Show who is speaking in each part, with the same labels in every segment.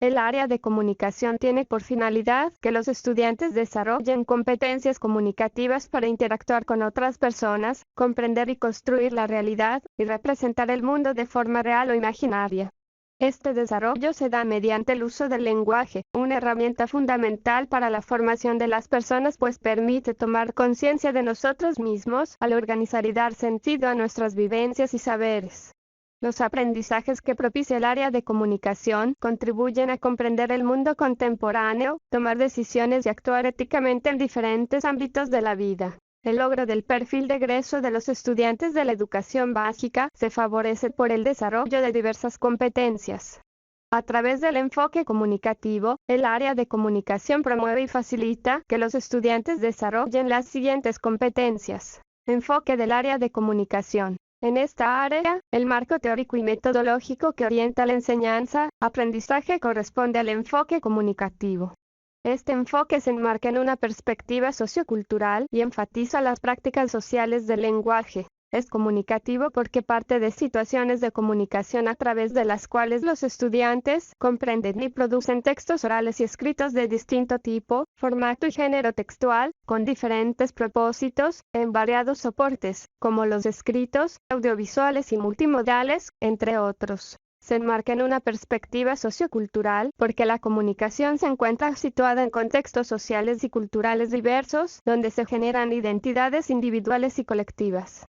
Speaker 1: el área de comunicación tiene por finalidad que los estudiantes desarrollen competencias comunicativas para interactuar con otras personas, comprender y construir la realidad, y representar el mundo de forma real o imaginaria. Este desarrollo se da mediante el uso del lenguaje, una herramienta fundamental para la formación de las personas, pues permite tomar conciencia de nosotros mismos al organizar y dar sentido a nuestras vivencias y saberes. Los aprendizajes que propicia el área de comunicación contribuyen a comprender el mundo contemporáneo, tomar decisiones y actuar éticamente en diferentes ámbitos de la vida. El logro del perfil de egreso de los estudiantes de la educación básica se favorece por el desarrollo de diversas competencias. A través del enfoque comunicativo, el área de comunicación promueve y facilita que los estudiantes desarrollen las siguientes competencias. Enfoque del área de comunicación. En esta área, el marco teórico y metodológico que orienta la enseñanza-aprendizaje corresponde al enfoque comunicativo. Este enfoque se enmarca en una perspectiva sociocultural y enfatiza las prácticas sociales del lenguaje. Es comunicativo porque parte de situaciones de comunicación a través de las cuales los estudiantes comprenden y producen textos orales y escritos de distinto tipo, formato y género textual, con diferentes propósitos, en variados soportes, como los escritos, audiovisuales y multimodales, entre otros. Se enmarca en una perspectiva sociocultural porque la comunicación se encuentra situada en contextos sociales y culturales diversos, donde se generan identidades individuales y colectivas.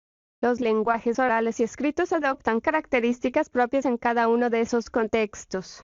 Speaker 1: Los lenguajes orales y escritos adoptan características propias en cada uno de esos contextos.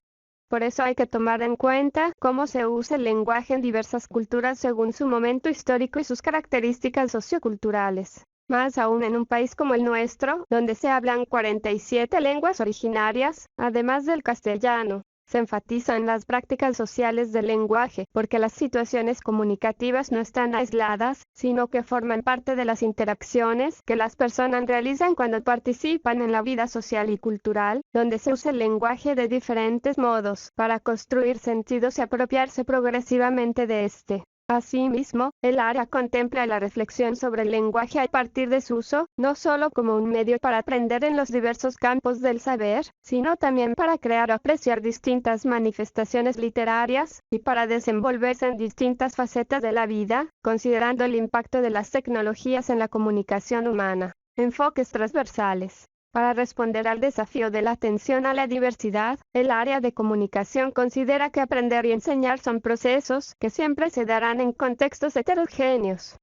Speaker 1: Por eso hay que tomar en cuenta cómo se usa el lenguaje en diversas culturas según su momento histórico y sus características socioculturales. Más aún en un país como el nuestro, donde se hablan 47 lenguas originarias, además del castellano. Se enfatizan las prácticas sociales del lenguaje, porque las situaciones comunicativas no están aisladas, sino que forman parte de las interacciones que las personas realizan cuando participan en la vida social y cultural, donde se usa el lenguaje de diferentes modos, para construir sentidos y apropiarse progresivamente de este. Asimismo, el área contempla la reflexión sobre el lenguaje a partir de su uso, no solo como un medio para aprender en los diversos campos del saber, sino también para crear o apreciar distintas manifestaciones literarias, y para desenvolverse en distintas facetas de la vida, considerando el impacto de las tecnologías en la comunicación humana. Enfoques transversales. Para responder al desafío de la atención a la diversidad, el área de comunicación considera que aprender y enseñar son procesos que siempre se darán en contextos heterogéneos.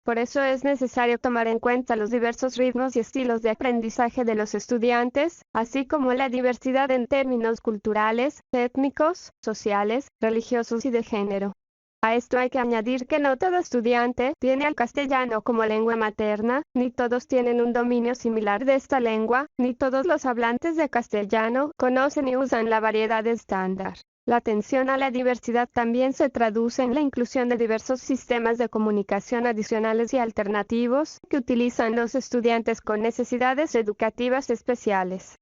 Speaker 1: Por eso es necesario tomar en cuenta los diversos ritmos y estilos de aprendizaje de los estudiantes, así como la diversidad en términos culturales, étnicos, sociales, religiosos y de género. A esto hay que añadir que no todo estudiante tiene al castellano como lengua materna, ni todos tienen un dominio similar de esta lengua, ni todos los hablantes de castellano conocen y usan la variedad estándar. La atención a la diversidad también se traduce en la inclusión de diversos sistemas de comunicación adicionales y alternativos que utilizan los estudiantes con necesidades educativas especiales.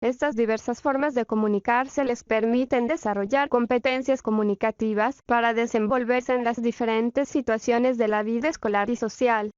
Speaker 1: Estas diversas formas de comunicarse les permiten desarrollar competencias comunicativas para desenvolverse en las diferentes situaciones de la vida escolar y social.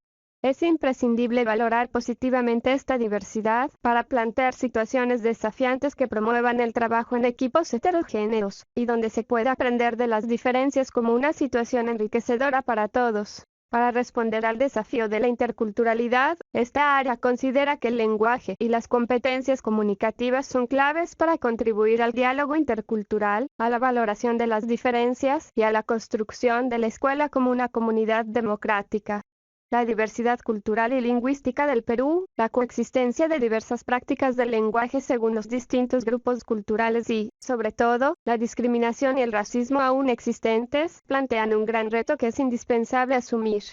Speaker 1: Es imprescindible valorar positivamente esta diversidad para plantear situaciones desafiantes que promuevan el trabajo en equipos heterogéneos, y donde se pueda aprender de las diferencias como una situación enriquecedora para todos. Para responder al desafío de la interculturalidad, esta área considera que el lenguaje y las competencias comunicativas son claves para contribuir al diálogo intercultural, a la valoración de las diferencias y a la construcción de la escuela como una comunidad democrática. La diversidad cultural y lingüística del Perú, la coexistencia de diversas prácticas del lenguaje según los distintos grupos culturales y, sobre todo, la discriminación y el racismo aún existentes, plantean un gran reto que es indispensable asumir.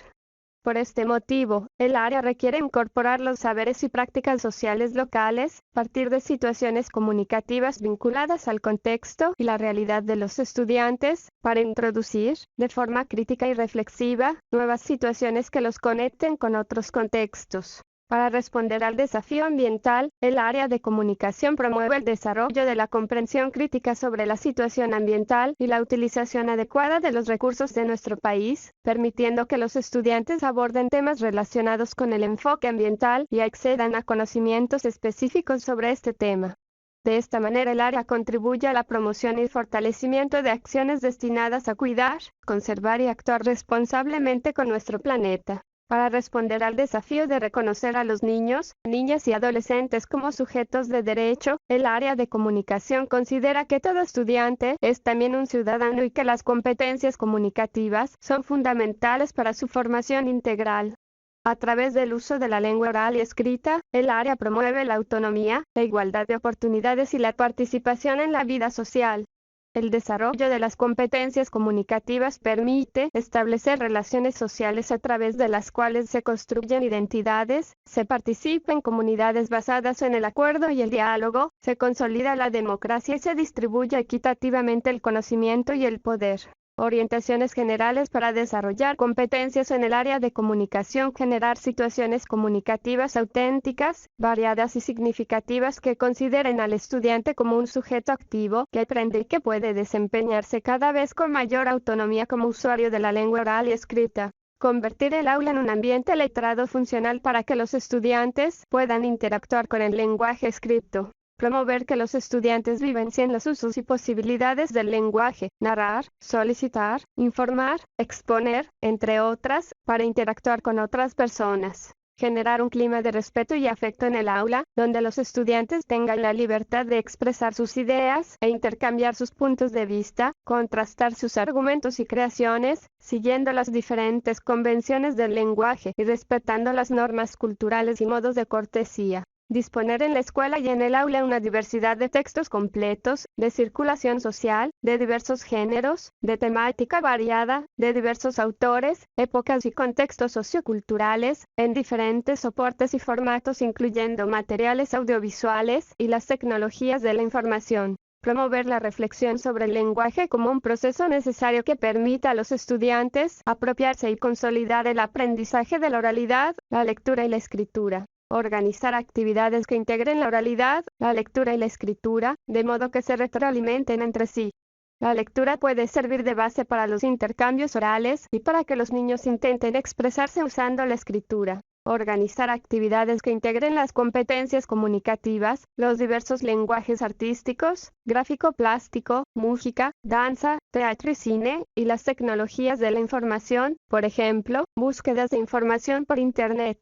Speaker 1: Por este motivo, el área requiere incorporar los saberes y prácticas sociales locales, a partir de situaciones comunicativas vinculadas al contexto y la realidad de los estudiantes, para introducir, de forma crítica y reflexiva, nuevas situaciones que los conecten con otros contextos. Para responder al desafío ambiental, el área de comunicación promueve el desarrollo de la comprensión crítica sobre la situación ambiental y la utilización adecuada de los recursos de nuestro país, permitiendo que los estudiantes aborden temas relacionados con el enfoque ambiental y accedan a conocimientos específicos sobre este tema. De esta manera el área contribuye a la promoción y fortalecimiento de acciones destinadas a cuidar, conservar y actuar responsablemente con nuestro planeta. Para responder al desafío de reconocer a los niños, niñas y adolescentes como sujetos de derecho, el área de comunicación considera que todo estudiante es también un ciudadano y que las competencias comunicativas son fundamentales para su formación integral. A través del uso de la lengua oral y escrita, el área promueve la autonomía, la igualdad de oportunidades y la participación en la vida social. El desarrollo de las competencias comunicativas permite establecer relaciones sociales a través de las cuales se construyen identidades, se participa en comunidades basadas en el acuerdo y el diálogo, se consolida la democracia y se distribuye equitativamente el conocimiento y el poder. Orientaciones generales para desarrollar competencias en el área de comunicación: generar situaciones comunicativas auténticas, variadas y significativas que consideren al estudiante como un sujeto activo, que aprende y que puede desempeñarse cada vez con mayor autonomía como usuario de la lengua oral y escrita. Convertir el aula en un ambiente letrado funcional para que los estudiantes puedan interactuar con el lenguaje escrito. Promover que los estudiantes vivencien los usos y posibilidades del lenguaje, narrar, solicitar, informar, exponer, entre otras, para interactuar con otras personas. Generar un clima de respeto y afecto en el aula, donde los estudiantes tengan la libertad de expresar sus ideas e intercambiar sus puntos de vista, contrastar sus argumentos y creaciones, siguiendo las diferentes convenciones del lenguaje y respetando las normas culturales y modos de cortesía. Disponer en la escuela y en el aula una diversidad de textos completos, de circulación social, de diversos géneros, de temática variada, de diversos autores, épocas y contextos socioculturales, en diferentes soportes y formatos incluyendo materiales audiovisuales y las tecnologías de la información. Promover la reflexión sobre el lenguaje como un proceso necesario que permita a los estudiantes apropiarse y consolidar el aprendizaje de la oralidad, la lectura y la escritura. Organizar actividades que integren la oralidad, la lectura y la escritura, de modo que se retroalimenten entre sí. La lectura puede servir de base para los intercambios orales y para que los niños intenten expresarse usando la escritura. Organizar actividades que integren las competencias comunicativas, los diversos lenguajes artísticos, gráfico-plástico, música, danza, teatro y cine, y las tecnologías de la información, por ejemplo, búsquedas de información por Internet.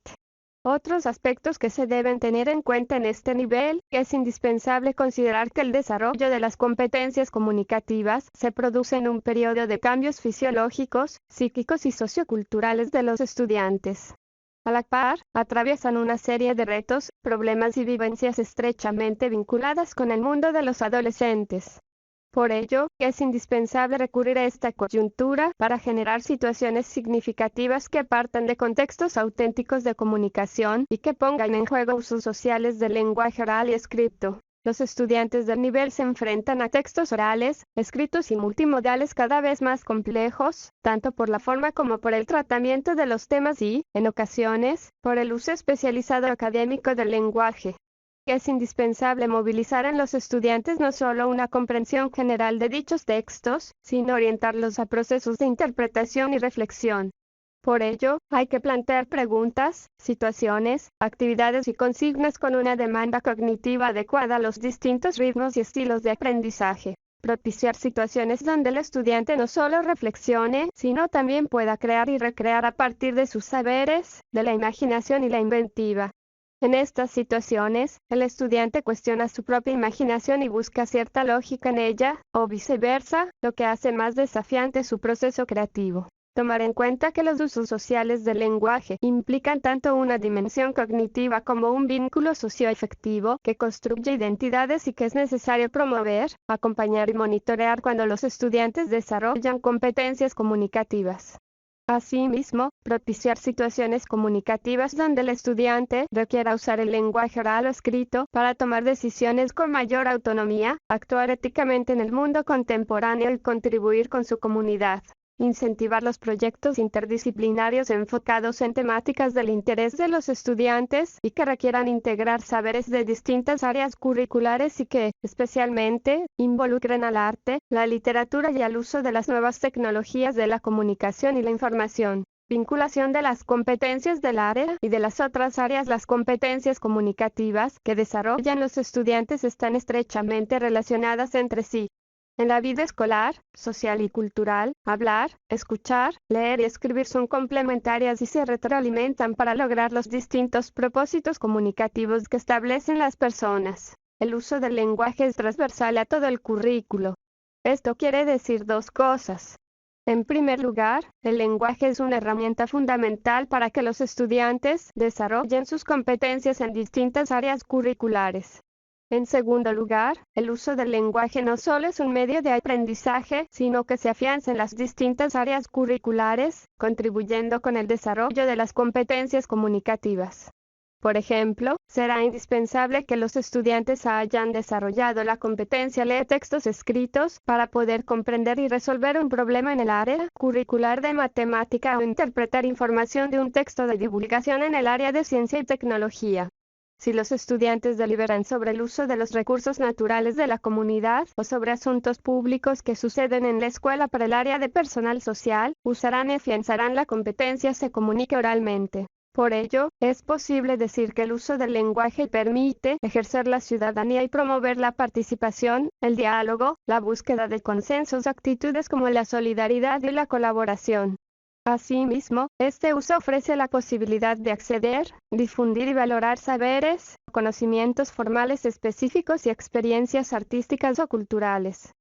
Speaker 1: Otros aspectos que se deben tener en cuenta en este nivel: es indispensable considerar que el desarrollo de las competencias comunicativas se produce en un periodo de cambios fisiológicos, psíquicos y socioculturales de los estudiantes. A la par, atraviesan una serie de retos, problemas y vivencias estrechamente vinculadas con el mundo de los adolescentes. Por ello, es indispensable recurrir a esta coyuntura para generar situaciones significativas que partan de contextos auténticos de comunicación y que pongan en juego usos sociales del lenguaje oral y escrito. Los estudiantes del nivel se enfrentan a textos orales, escritos y multimodales cada vez más complejos, tanto por la forma como por el tratamiento de los temas y, en ocasiones, por el uso especializado académico del lenguaje. Es indispensable movilizar en los estudiantes no solo una comprensión general de dichos textos, sino orientarlos a procesos de interpretación y reflexión. Por ello, hay que plantear preguntas, situaciones, actividades y consignas con una demanda cognitiva adecuada a los distintos ritmos y estilos de aprendizaje. Propiciar situaciones donde el estudiante no solo reflexione, sino también pueda crear y recrear a partir de sus saberes, de la imaginación y la inventiva. En estas situaciones, el estudiante cuestiona su propia imaginación y busca cierta lógica en ella, o viceversa, lo que hace más desafiante su proceso creativo. Tomar en cuenta que los usos sociales del lenguaje implican tanto una dimensión cognitiva como un vínculo socioafectivo que construye identidades y que es necesario promover, acompañar y monitorear cuando los estudiantes desarrollan competencias comunicativas. Asimismo, propiciar situaciones comunicativas donde el estudiante requiera usar el lenguaje oral o escrito para tomar decisiones con mayor autonomía, actuar éticamente en el mundo contemporáneo y contribuir con su comunidad. Incentivar los proyectos interdisciplinarios enfocados en temáticas del interés de los estudiantes y que requieran integrar saberes de distintas áreas curriculares y que, especialmente, involucren al arte, la literatura y al uso de las nuevas tecnologías de la comunicación y la información. Vinculación de las competencias del área y de las otras áreas. Las competencias comunicativas que desarrollan los estudiantes están estrechamente relacionadas entre sí. En la vida escolar, social y cultural, hablar, escuchar, leer y escribir son complementarias y se retroalimentan para lograr los distintos propósitos comunicativos que establecen las personas. El uso del lenguaje es transversal a todo el currículo. Esto quiere decir dos cosas. En primer lugar, el lenguaje es una herramienta fundamental para que los estudiantes desarrollen sus competencias en distintas áreas curriculares. En segundo lugar, el uso del lenguaje no solo es un medio de aprendizaje, sino que se afianza en las distintas áreas curriculares, contribuyendo con el desarrollo de las competencias comunicativas. Por ejemplo, será indispensable que los estudiantes hayan desarrollado la competencia leer textos escritos para poder comprender y resolver un problema en el área curricular de matemática o interpretar información de un texto de divulgación en el área de ciencia y tecnología. Si los estudiantes deliberan sobre el uso de los recursos naturales de la comunidad o sobre asuntos públicos que suceden en la escuela para el área de personal social, usarán y afianzarán la competencia se comunique oralmente. Por ello, es posible decir que el uso del lenguaje permite ejercer la ciudadanía y promover la participación, el diálogo, la búsqueda de consensos, actitudes como la solidaridad y la colaboración. Asimismo, este uso ofrece la posibilidad de acceder, difundir y valorar saberes, conocimientos formales específicos y experiencias artísticas o culturales.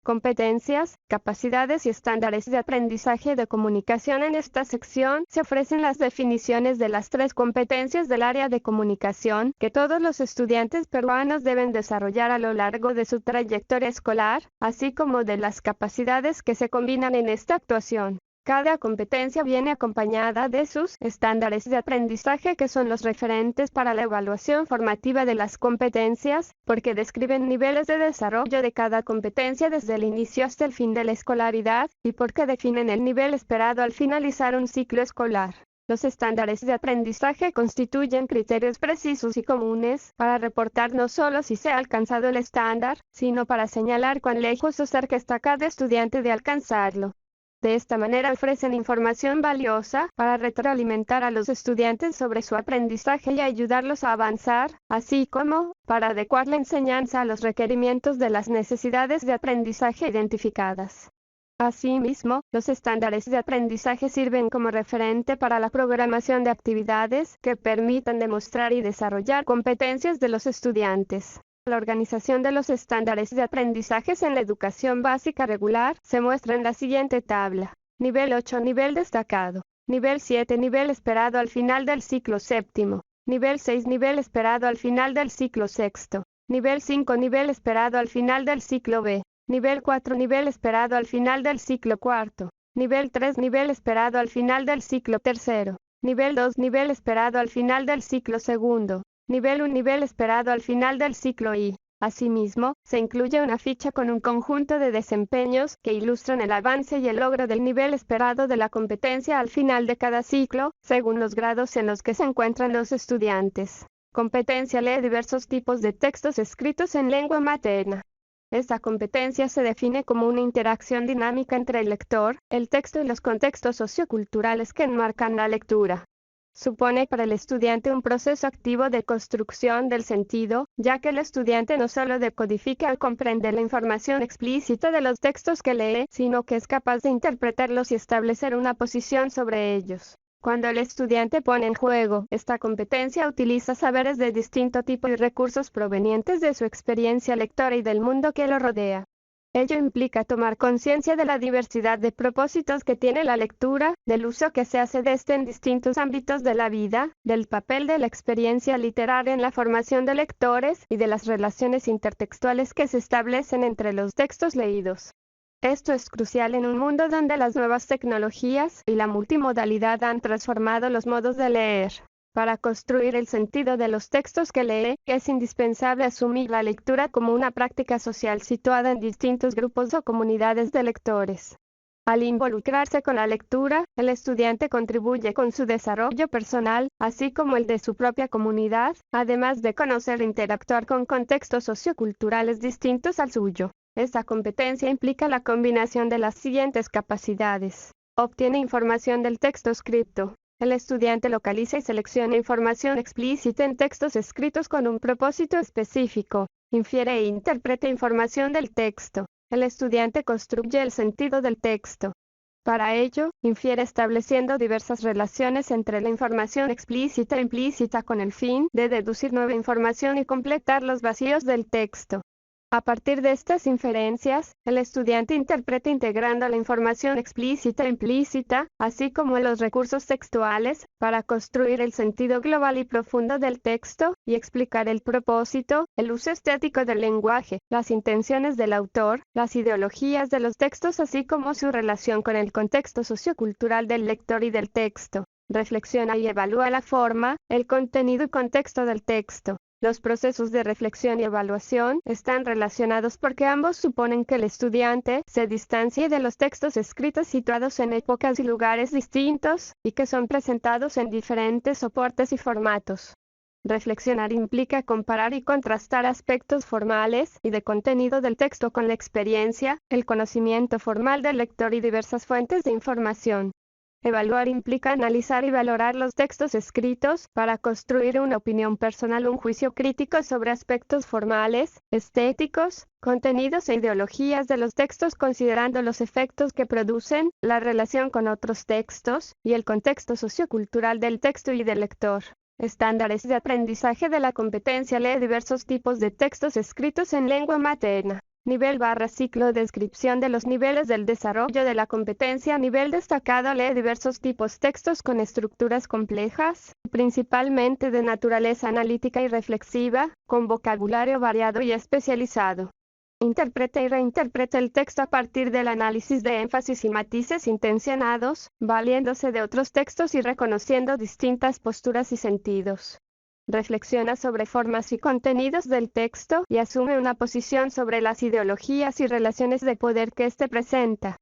Speaker 1: Competencias, capacidades y estándares de aprendizaje de comunicación. En esta sección se ofrecen las definiciones de las 3 competencias del área de comunicación que todos los estudiantes peruanos deben desarrollar a lo largo de su trayectoria escolar, así como de las capacidades que se combinan en esta actuación. Cada competencia viene acompañada de sus estándares de aprendizaje que son los referentes para la evaluación formativa de las competencias, porque describen niveles de desarrollo de cada competencia desde el inicio hasta el fin de la escolaridad, y porque definen el nivel esperado al finalizar un ciclo escolar. Los estándares de aprendizaje constituyen criterios precisos y comunes para reportar no solo si se ha alcanzado el estándar, sino para señalar cuán lejos o cerca está cada estudiante de alcanzarlo. De esta manera ofrecen información valiosa para retroalimentar a los estudiantes sobre su aprendizaje y ayudarlos a avanzar, así como para adecuar la enseñanza a los requerimientos de las necesidades de aprendizaje identificadas. Asimismo, los estándares de aprendizaje sirven como referente para la programación de actividades que permitan demostrar y desarrollar competencias de los estudiantes. La organización de los estándares de aprendizajes en la educación básica regular se muestra en la siguiente tabla. Nivel 8, nivel destacado. Nivel 7, nivel esperado al final del ciclo séptimo. Nivel 6, nivel esperado al final del ciclo sexto. Nivel 5, nivel esperado al final del ciclo B. Nivel 4, nivel esperado al final del ciclo cuarto. Nivel 3, nivel esperado al final del ciclo tercero. Nivel 2, nivel esperado al final del ciclo segundo. Nivel 1, nivel esperado al final del ciclo I. Asimismo, se incluye una ficha con un conjunto de desempeños que ilustran el avance y el logro del nivel esperado de la competencia al final de cada ciclo, según los grados en los que se encuentran los estudiantes. Competencia: lee diversos tipos de textos escritos en lengua materna. Esta competencia se define como una interacción dinámica entre el lector, el texto y los contextos socioculturales que enmarcan la lectura. Supone para el estudiante un proceso activo de construcción del sentido, ya que el estudiante no solo decodifica o comprende la información explícita de los textos que lee, sino que es capaz de interpretarlos y establecer una posición sobre ellos. Cuando el estudiante pone en juego esta competencia, utiliza saberes de distinto tipo y recursos provenientes de su experiencia lectora y del mundo que lo rodea. Ello implica tomar conciencia de la diversidad de propósitos que tiene la lectura, del uso que se hace de este en distintos ámbitos de la vida, del papel de la experiencia literaria en la formación de lectores y de las relaciones intertextuales que se establecen entre los textos leídos. Esto es crucial en un mundo donde las nuevas tecnologías y la multimodalidad han transformado los modos de leer. Para construir el sentido de los textos que lee, es indispensable asumir la lectura como una práctica social situada en distintos grupos o comunidades de lectores. Al involucrarse con la lectura, el estudiante contribuye con su desarrollo personal, así como el de su propia comunidad, además de conocer e interactuar con contextos socioculturales distintos al suyo. Esta competencia implica la combinación de las siguientes capacidades. Obtiene información del texto escrito. El estudiante localiza y selecciona información explícita en textos escritos con un propósito específico. Infiere e interpreta información del texto. El estudiante construye el sentido del texto. Para ello, infiere estableciendo diversas relaciones entre la información explícita e implícita con el fin de deducir nueva información y completar los vacíos del texto. A partir de estas inferencias, el estudiante interpreta integrando la información explícita e implícita, así como los recursos textuales, para construir el sentido global y profundo del texto, y explicar el propósito, el uso estético del lenguaje, las intenciones del autor, las ideologías de los textos así como su relación con el contexto sociocultural del lector y del texto. Reflexiona y evalúa la forma, el contenido y contexto del texto. Los procesos de reflexión y evaluación están relacionados porque ambos suponen que el estudiante se distancie de los textos escritos situados en épocas y lugares distintos, y que son presentados en diferentes soportes y formatos. Reflexionar implica comparar y contrastar aspectos formales y de contenido del texto con la experiencia, el conocimiento formal del lector y diversas fuentes de información. Evaluar implica analizar y valorar los textos escritos para construir una opinión personal o un juicio crítico sobre aspectos formales, estéticos, contenidos e ideologías de los textos considerando los efectos que producen, la relación con otros textos, y el contexto sociocultural del texto y del lector. Estándares de aprendizaje de la competencia. Lee diversos tipos de textos escritos en lengua materna. Nivel/ciclo. Descripción de los niveles del desarrollo de la competencia. Nivel destacado. Lee diversos tipos textos con estructuras complejas, principalmente de naturaleza analítica y reflexiva, con vocabulario variado y especializado. Interpreta y reinterpreta el texto a partir del análisis de énfasis y matices intencionados, valiéndose de otros textos y reconociendo distintas posturas y sentidos. Reflexiona sobre formas y contenidos del texto y asume una posición sobre las ideologías y relaciones de poder que éste presenta.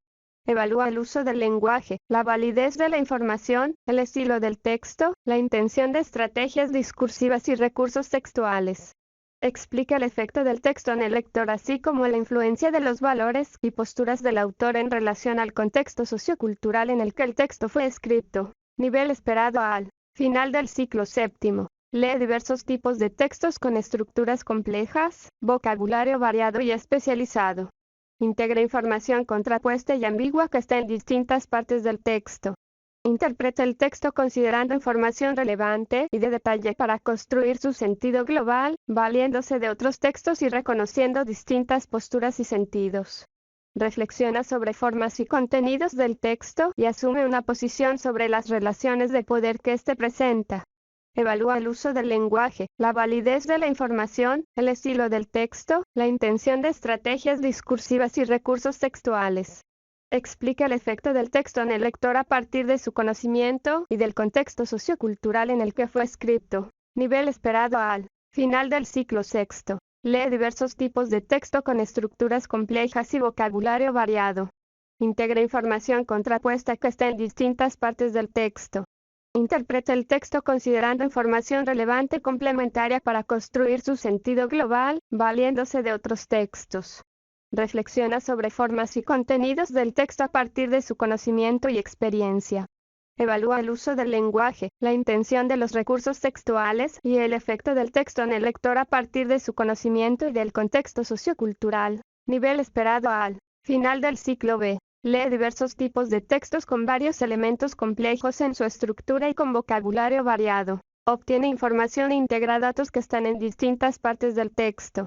Speaker 1: Evalúa el uso del lenguaje, la validez de la información, el estilo del texto, la intención de estrategias discursivas y recursos textuales. Explica el efecto del texto en el lector así como la influencia de los valores y posturas del autor en relación al contexto sociocultural en el que el texto fue escrito. Nivel esperado al final del ciclo séptimo. Lee diversos tipos de textos con estructuras complejas, vocabulario variado y especializado. Integra información contrapuesta y ambigua que está en distintas partes del texto. Interpreta el texto considerando información relevante y de detalle para construir su sentido global, valiéndose de otros textos y reconociendo distintas posturas y sentidos. Reflexiona sobre formas y contenidos del texto y asume una posición sobre las relaciones de poder que éste presenta. Evalúa el uso del lenguaje, la validez de la información, el estilo del texto, la intención de estrategias discursivas y recursos textuales. Explica el efecto del texto en el lector a partir de su conocimiento y del contexto sociocultural en el que fue escrito. Nivel esperado al final del ciclo sexto. Lee diversos tipos de texto con estructuras complejas y vocabulario variado. Integra información contrapuesta que está en distintas partes del texto. Interpreta el texto considerando información relevante complementaria para construir su sentido global, valiéndose de otros textos. Reflexiona sobre formas y contenidos del texto a partir de su conocimiento y experiencia. Evalúa el uso del lenguaje, la intención de los recursos textuales y el efecto del texto en el lector a partir de su conocimiento y del contexto sociocultural. Nivel esperado al final del ciclo B. Lee diversos tipos de textos con varios elementos complejos en su estructura y con vocabulario variado. Obtiene información e integra datos que están en distintas partes del texto.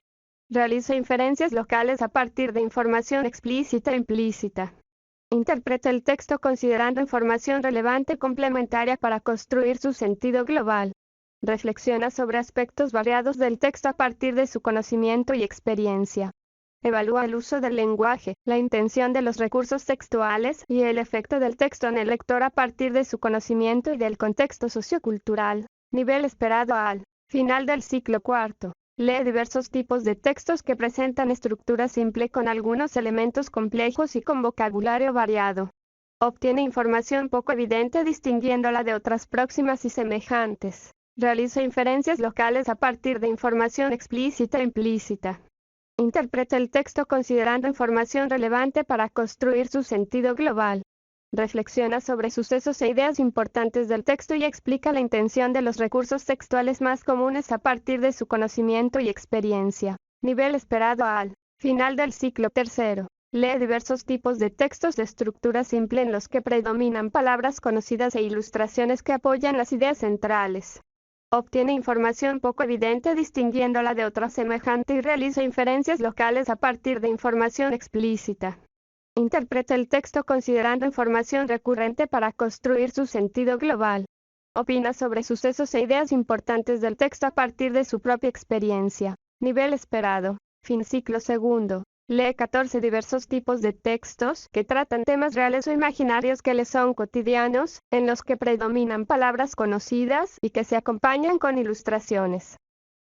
Speaker 1: Realiza inferencias locales a partir de información explícita e implícita. Interpreta el texto considerando información relevante complementaria para construir su sentido global. Reflexiona sobre aspectos variados del texto a partir de su conocimiento y experiencia. Evalúa el uso del lenguaje, la intención de los recursos textuales y el efecto del texto en el lector a partir de su conocimiento y del contexto sociocultural. Nivel esperado al final del ciclo cuarto. Lee diversos tipos de textos que presentan estructura simple con algunos elementos complejos y con vocabulario variado. Obtiene información poco evidente distinguiéndola de otras próximas y semejantes. Realiza inferencias locales a partir de información explícita e implícita. Interpreta el texto considerando información relevante para construir su sentido global. Reflexiona sobre sucesos e ideas importantes del texto y explica la intención de los recursos textuales más comunes a partir de su conocimiento y experiencia. Nivel esperado al final del ciclo tercero. Lee diversos tipos de textos de estructura simple en los que predominan palabras conocidas e ilustraciones que apoyan las ideas centrales. Obtiene información poco evidente distinguiéndola de otra semejante y realiza inferencias locales a partir de información explícita. Interpreta el texto considerando información recurrente para construir su sentido global. Opina sobre sucesos e ideas importantes del texto a partir de su propia experiencia. Nivel esperado. Fin ciclo segundo. Lee 14 diversos tipos de textos que tratan temas reales o imaginarios que le son cotidianos, en los que predominan palabras conocidas y que se acompañan con ilustraciones.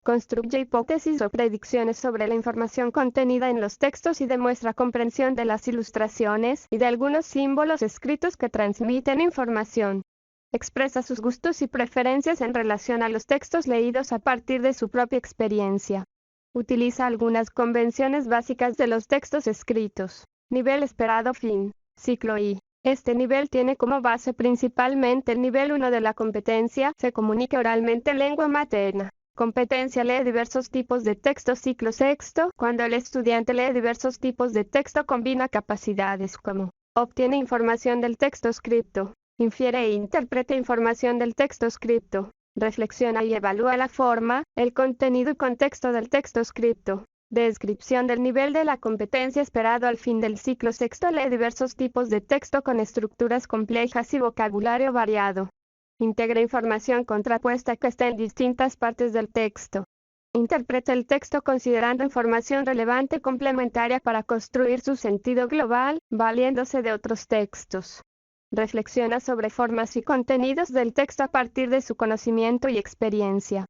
Speaker 1: Construye hipótesis o predicciones sobre la información contenida en los textos y demuestra comprensión de las ilustraciones y de algunos símbolos escritos que transmiten información. Expresa sus gustos y preferencias en relación a los textos leídos a partir de su propia experiencia. Utiliza algunas convenciones básicas de los textos escritos. Nivel esperado fin. Ciclo I. Este nivel tiene como base principalmente el nivel 1 de la competencia, se comunica oralmente en lengua materna. Competencia lee diversos tipos de texto. Ciclo sexto. Cuando el estudiante lee diversos tipos de texto combina capacidades como obtiene información del texto escrito, infiere e interpreta información del texto escrito. Reflexiona y evalúa la forma, el contenido y contexto del texto escrito. Descripción del nivel de la competencia esperado al fin del ciclo sexto. Lee diversos tipos de texto con estructuras complejas y vocabulario variado. Integra información contrapuesta que está en distintas partes del texto. Interpreta el texto considerando información relevante complementaria para construir su sentido global, valiéndose de otros textos. Reflexiona sobre formas y contenidos del texto a partir de su conocimiento y experiencia.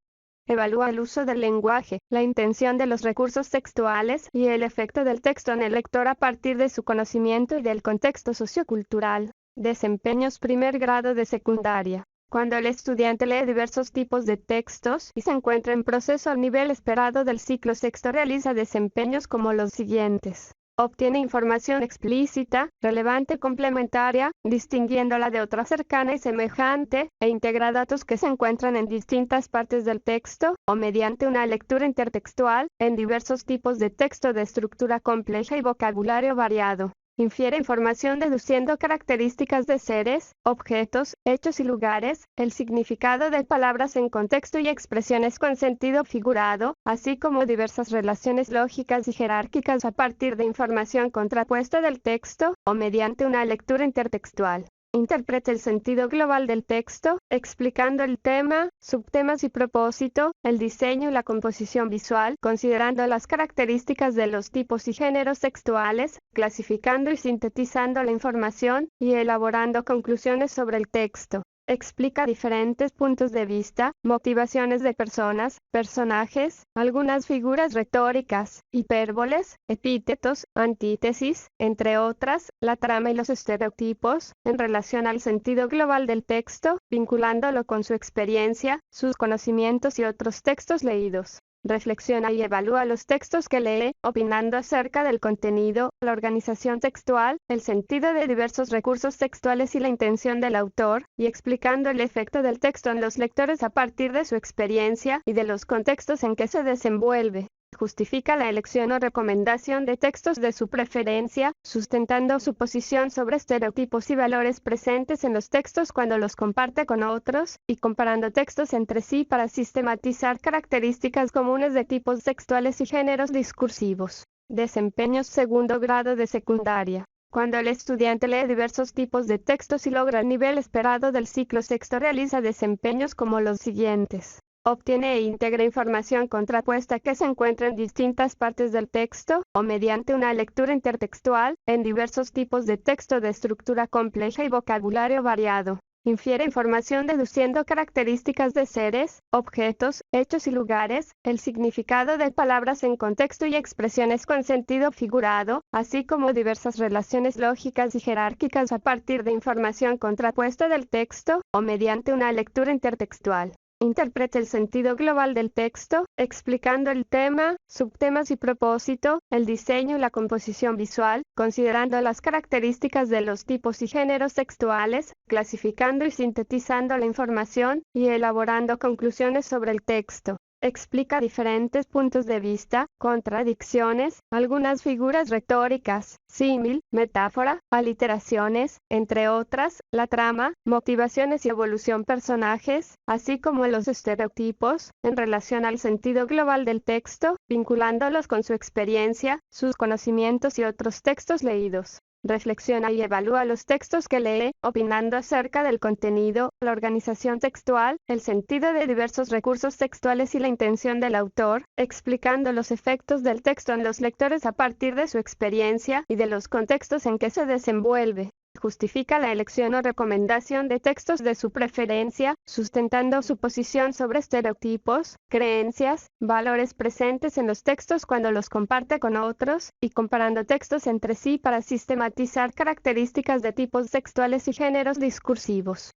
Speaker 1: Evalúa el uso del lenguaje, la intención de los recursos textuales y el efecto del texto en el lector a partir de su conocimiento y del contexto sociocultural. Desempeños primer grado de secundaria. Cuando el estudiante lee diversos tipos de textos y se encuentra en proceso al nivel esperado del ciclo sexto, realiza desempeños como los siguientes. Obtiene información explícita, relevante, complementaria, distinguiéndola de otra cercana y semejante, e integra datos que se encuentran en distintas partes del texto, o mediante una lectura intertextual, en diversos tipos de texto de estructura compleja y vocabulario variado. Infiere información deduciendo características de seres, objetos, hechos y lugares, el significado de palabras en contexto y expresiones con sentido figurado, así como diversas relaciones lógicas y jerárquicas a partir de información contrapuesta del texto, o mediante una lectura intertextual. Interpreta el sentido global del texto, explicando el tema, subtemas y propósito, el diseño y la composición visual, considerando las características de los tipos y géneros textuales, clasificando y sintetizando la información, y elaborando conclusiones sobre el texto. Explica diferentes puntos de vista, motivaciones de personas, personajes, algunas figuras retóricas, hipérboles, epítetos, antítesis, entre otras, la trama y los estereotipos, en relación al sentido global del texto, vinculándolo con su experiencia, sus conocimientos y otros textos leídos. Reflexiona y evalúa los textos que lee, opinando acerca del contenido, la organización textual, el sentido de diversos recursos textuales y la intención del autor, y explicando el efecto del texto en los lectores a partir de su experiencia y de los contextos en que se desenvuelve. Justifica la elección o recomendación de textos de su preferencia, sustentando su posición sobre estereotipos y valores presentes en los textos cuando los comparte con otros, y comparando textos entre sí para sistematizar características comunes de tipos textuales y géneros discursivos. Desempeños segundo grado de secundaria. Cuando el estudiante lee diversos tipos de textos y logra el nivel esperado del ciclo sexto, realiza desempeños como los siguientes. Obtiene e integra información contrapuesta que se encuentra en distintas partes del texto, o mediante una lectura intertextual, en diversos tipos de texto de estructura compleja y vocabulario variado. Infiere información deduciendo características de seres, objetos, hechos y lugares, el significado de palabras en contexto y expresiones con sentido figurado, así como diversas relaciones lógicas y jerárquicas a partir de información contrapuesta del texto, o mediante una lectura intertextual. Interpreta el sentido global del texto, explicando el tema, subtemas y propósito, el diseño y la composición visual, considerando las características de los tipos y géneros textuales, clasificando y sintetizando la información, y elaborando conclusiones sobre el texto. Explica diferentes puntos de vista, contradicciones, algunas figuras retóricas, símil, metáfora, aliteraciones, entre otras, la trama, motivaciones y evolución personajes, así como los estereotipos, en relación al sentido global del texto, vinculándolos con su experiencia, sus conocimientos y otros textos leídos. Reflexiona y evalúa los textos que lee, opinando acerca del contenido, la organización textual, el sentido de diversos recursos textuales y la intención del autor, explicando los efectos del texto en los lectores a partir de su experiencia y de los contextos en que se desenvuelve. Justifica la elección o recomendación de textos de su preferencia, sustentando su posición sobre estereotipos, creencias, valores presentes en los textos cuando los comparte con otros, y comparando textos entre sí para sistematizar características de tipos textuales y géneros discursivos.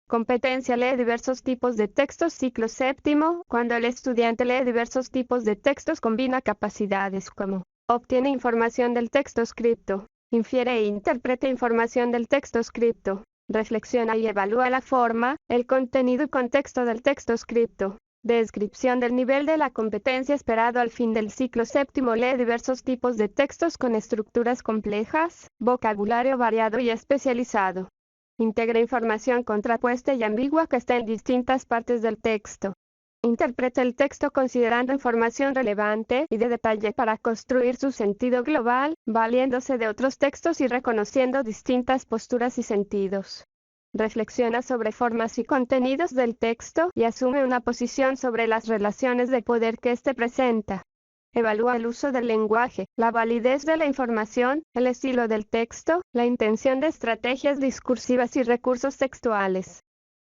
Speaker 1: Competencia: lee diversos tipos de textos. Ciclo séptimo. Cuando el estudiante lee diversos tipos de textos, combina capacidades como: obtiene información del texto escrito, infiere e interpreta información del texto escrito, reflexiona y evalúa la forma, el contenido y contexto del texto escrito. Descripción del nivel de la competencia esperado al fin del ciclo séptimo. Lee diversos tipos de textos con estructuras complejas, vocabulario variado y especializado. Integra información contrapuesta y ambigua que está en distintas partes del texto. Interpreta el texto considerando información relevante y de detalle para construir su sentido global, valiéndose de otros textos y reconociendo distintas posturas y sentidos. Reflexiona sobre formas y contenidos del texto y asume una posición sobre las relaciones de poder que éste presenta. Evalúa el uso del lenguaje, la validez de la información, el estilo del texto, la intención de estrategias discursivas y recursos textuales.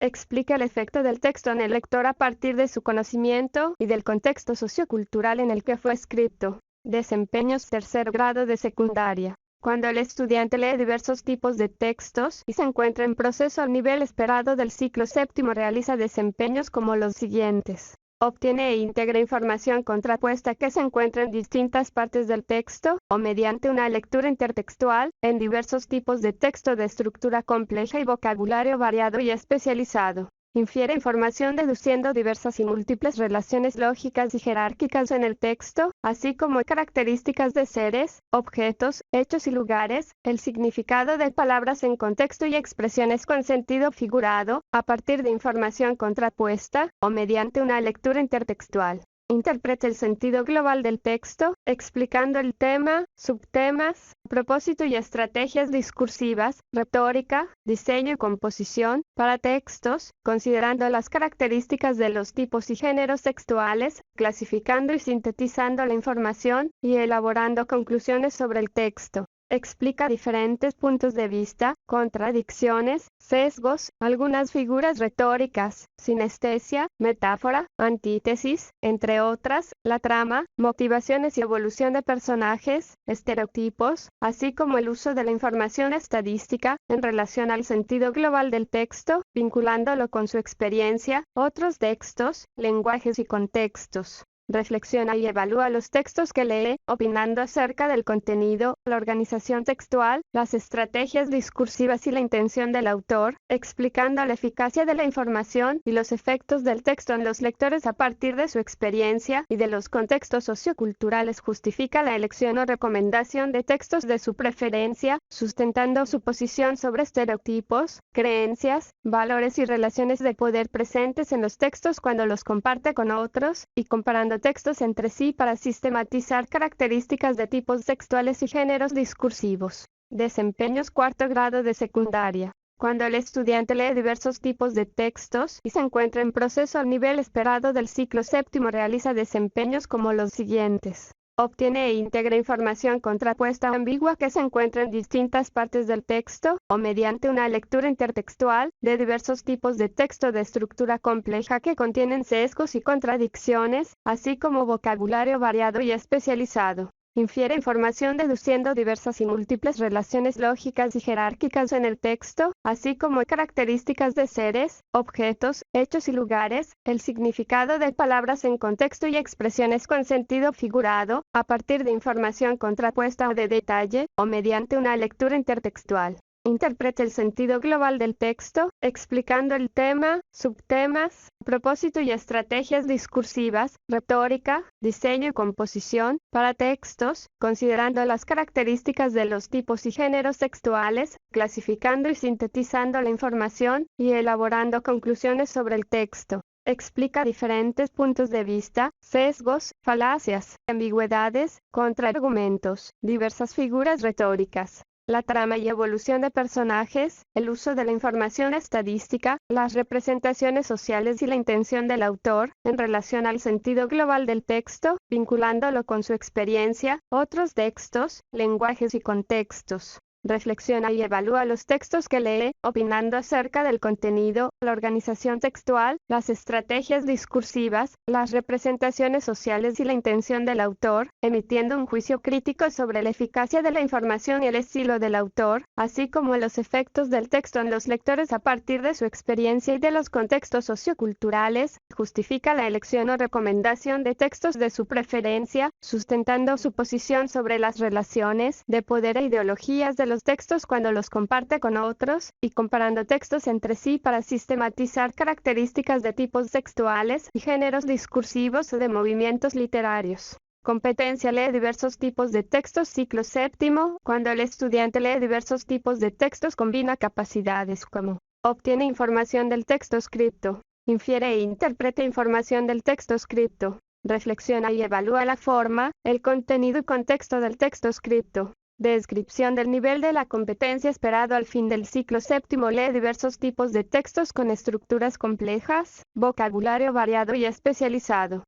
Speaker 1: Explica el efecto del texto en el lector a partir de su conocimiento y del contexto sociocultural en el que fue escrito. Desempeños: tercer grado de secundaria. Cuando el estudiante lee diversos tipos de textos y se encuentra en proceso al nivel esperado del ciclo séptimo, realiza desempeños como los siguientes. Obtiene e integra información contrapuesta que se encuentra en distintas partes del texto, o mediante una lectura intertextual, en diversos tipos de texto de estructura compleja y vocabulario variado y especializado. Infiere información deduciendo diversas y múltiples relaciones lógicas y jerárquicas en el texto, así como características de seres, objetos, hechos y lugares, el significado de palabras en contexto y expresiones con sentido figurado, a partir de información contrapuesta, o mediante una lectura intertextual. Interpreta el sentido global del texto, explicando el tema, subtemas, propósito y estrategias discursivas, retórica, diseño y composición, para textos, considerando las características de los tipos y géneros textuales, clasificando y sintetizando la información, y elaborando conclusiones sobre el texto. Explica diferentes puntos de vista, contradicciones, sesgos, algunas figuras retóricas, sinestesia, metáfora, antítesis, entre otras, la trama, motivaciones y evolución de personajes, estereotipos, así como el uso de la información estadística, en relación al sentido global del texto, vinculándolo con su experiencia, otros textos, lenguajes y contextos. Reflexiona y evalúa los textos que lee, opinando acerca del contenido, la organización textual, las estrategias discursivas y la intención del autor, explicando la eficacia de la información y los efectos del texto en los lectores a partir de su experiencia y de los contextos socioculturales. Justifica la elección o recomendación de textos de su preferencia, sustentando su posición sobre estereotipos, creencias, valores y relaciones de poder presentes en los textos cuando los comparte con otros, y comparando textos entre sí para sistematizar características de tipos textuales y géneros discursivos. Desempeños: cuarto grado de secundaria. Cuando el estudiante lee diversos tipos de textos y se encuentra en proceso al nivel esperado del ciclo séptimo, realiza desempeños como los siguientes. Obtiene e integra información contrapuesta o ambigua que se encuentra en distintas partes del texto, o mediante una lectura intertextual, de diversos tipos de texto de estructura compleja que contienen sesgos y contradicciones, así como vocabulario variado y especializado. Infiere información deduciendo diversas y múltiples relaciones lógicas y jerárquicas en el texto, así como características de seres, objetos, hechos y lugares, el significado de palabras en contexto y expresiones con sentido figurado, a partir de información contrapuesta o de detalle, o mediante una lectura intertextual. Interpreta el sentido global del texto, explicando el tema, subtemas, propósito y estrategias discursivas, retórica, diseño y composición, para textos, considerando las características de los tipos y géneros textuales, clasificando y sintetizando la información, y elaborando conclusiones sobre el texto. Explica diferentes puntos de vista, sesgos, falacias, ambigüedades, contraargumentos, diversas figuras retóricas, la trama y evolución de personajes, el uso de la información estadística, las representaciones sociales y la intención del autor, en relación al sentido global del texto, vinculándolo con su experiencia, otros textos, lenguajes y contextos. Reflexiona y evalúa los textos que lee, opinando acerca del contenido, la organización textual, las estrategias discursivas, las representaciones sociales y la intención del autor, emitiendo un juicio crítico sobre la eficacia de la información y el estilo del autor, así como los efectos del texto en los lectores a partir de su experiencia y de los contextos socioculturales, justifica la elección o recomendación de textos de su preferencia, sustentando su posición sobre las relaciones de poder e ideologías de los textos cuando los comparte con otros, y comparando textos entre sí para sistematizar características de tipos textuales y géneros discursivos o de movimientos literarios. Competencia: lee diversos tipos de textos. Ciclo séptimo. Cuando el estudiante lee diversos tipos de textos, combina capacidades como: obtiene información del texto escrito, infiere e interpreta información del texto escrito, reflexiona y evalúa la forma, el contenido y contexto del texto escrito. Descripción del nivel de la competencia esperado al fin del ciclo séptimo. Lee diversos tipos de textos con estructuras complejas, vocabulario variado y especializado.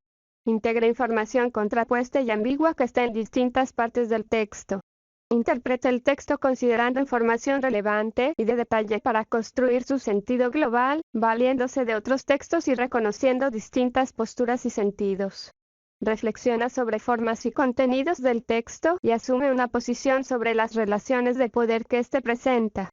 Speaker 1: Integra información contrapuesta y ambigua que está en distintas partes del texto. Interpreta el texto considerando información relevante y de detalle para construir su sentido global, valiéndose de otros textos y reconociendo distintas posturas y sentidos. Reflexiona sobre formas y contenidos del texto y asume una posición sobre las relaciones de poder que éste presenta.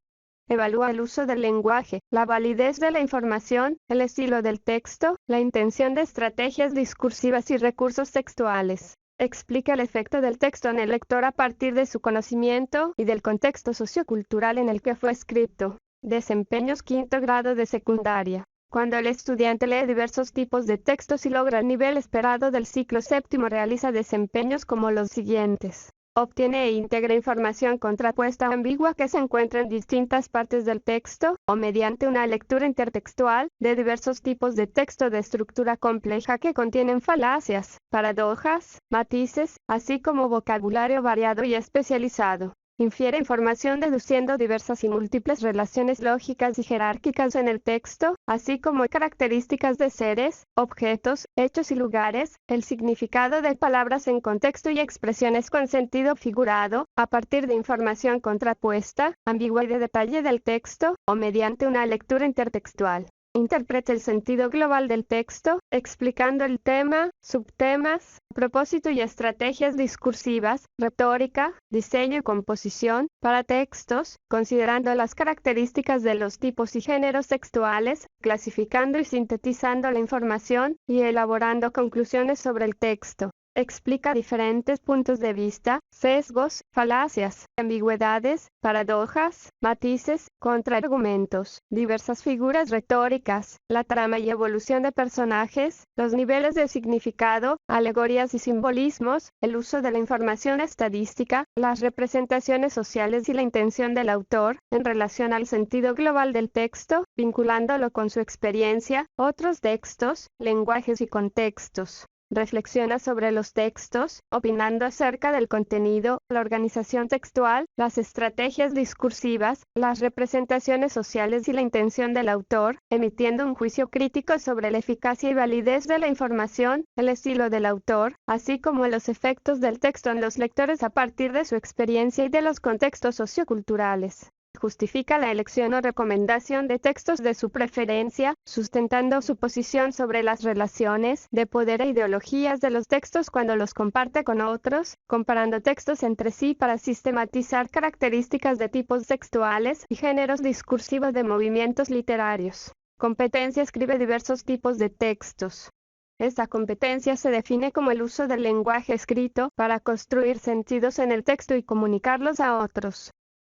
Speaker 1: Evalúa el uso del lenguaje, la validez de la información, el estilo del texto, la intención de estrategias discursivas y recursos textuales. Explica el efecto del texto en el lector a partir de su conocimiento y del contexto sociocultural en el que fue escrito. Desempeños quinto grado de secundaria. Cuando el estudiante lee diversos tipos de textos y logra el nivel esperado del ciclo séptimo, realiza desempeños como los siguientes. Obtiene e integra información contrapuesta o ambigua que se encuentra en distintas partes del texto, o mediante una lectura intertextual, de diversos tipos de texto de estructura compleja que contienen falacias, paradojas, matices, así como vocabulario variado y especializado. Infiere información deduciendo diversas y múltiples relaciones lógicas y jerárquicas en el texto, así como características de seres, objetos, hechos y lugares, el significado de palabras en contexto y expresiones con sentido figurado, a partir de información contrapuesta, ambigua y de detalle del texto, o mediante una lectura intertextual. Interpreta el sentido global del texto, explicando el tema, subtemas, propósito y estrategias discursivas, retórica, diseño y composición, para textos, considerando las características de los tipos y géneros textuales, clasificando y sintetizando la información, y elaborando conclusiones sobre el texto. Explica diferentes puntos de vista, sesgos, falacias, ambigüedades, paradojas, matices, contraargumentos, diversas figuras retóricas, la trama y evolución de personajes, los niveles de significado, alegorías y simbolismos, el uso de la información estadística, las representaciones sociales y la intención del autor, en relación al sentido global del texto, vinculándolo con su experiencia, otros textos, lenguajes y contextos. Reflexiona sobre los textos, opinando acerca del contenido, la organización textual, las estrategias discursivas, las representaciones sociales y la intención del autor, emitiendo un juicio crítico sobre la eficacia y validez de la información, el estilo del autor, así como los efectos del texto en los lectores a partir de su experiencia y de los contextos socioculturales. Justifica la elección o recomendación de textos de su preferencia, sustentando su posición sobre las relaciones de poder e ideologías de los textos cuando los comparte con otros, comparando textos entre sí para sistematizar características de tipos textuales y géneros discursivos de movimientos literarios. Competencia escribe diversos tipos de textos. Esta competencia se define como el uso del lenguaje escrito para construir sentidos en el texto y comunicarlos a otros.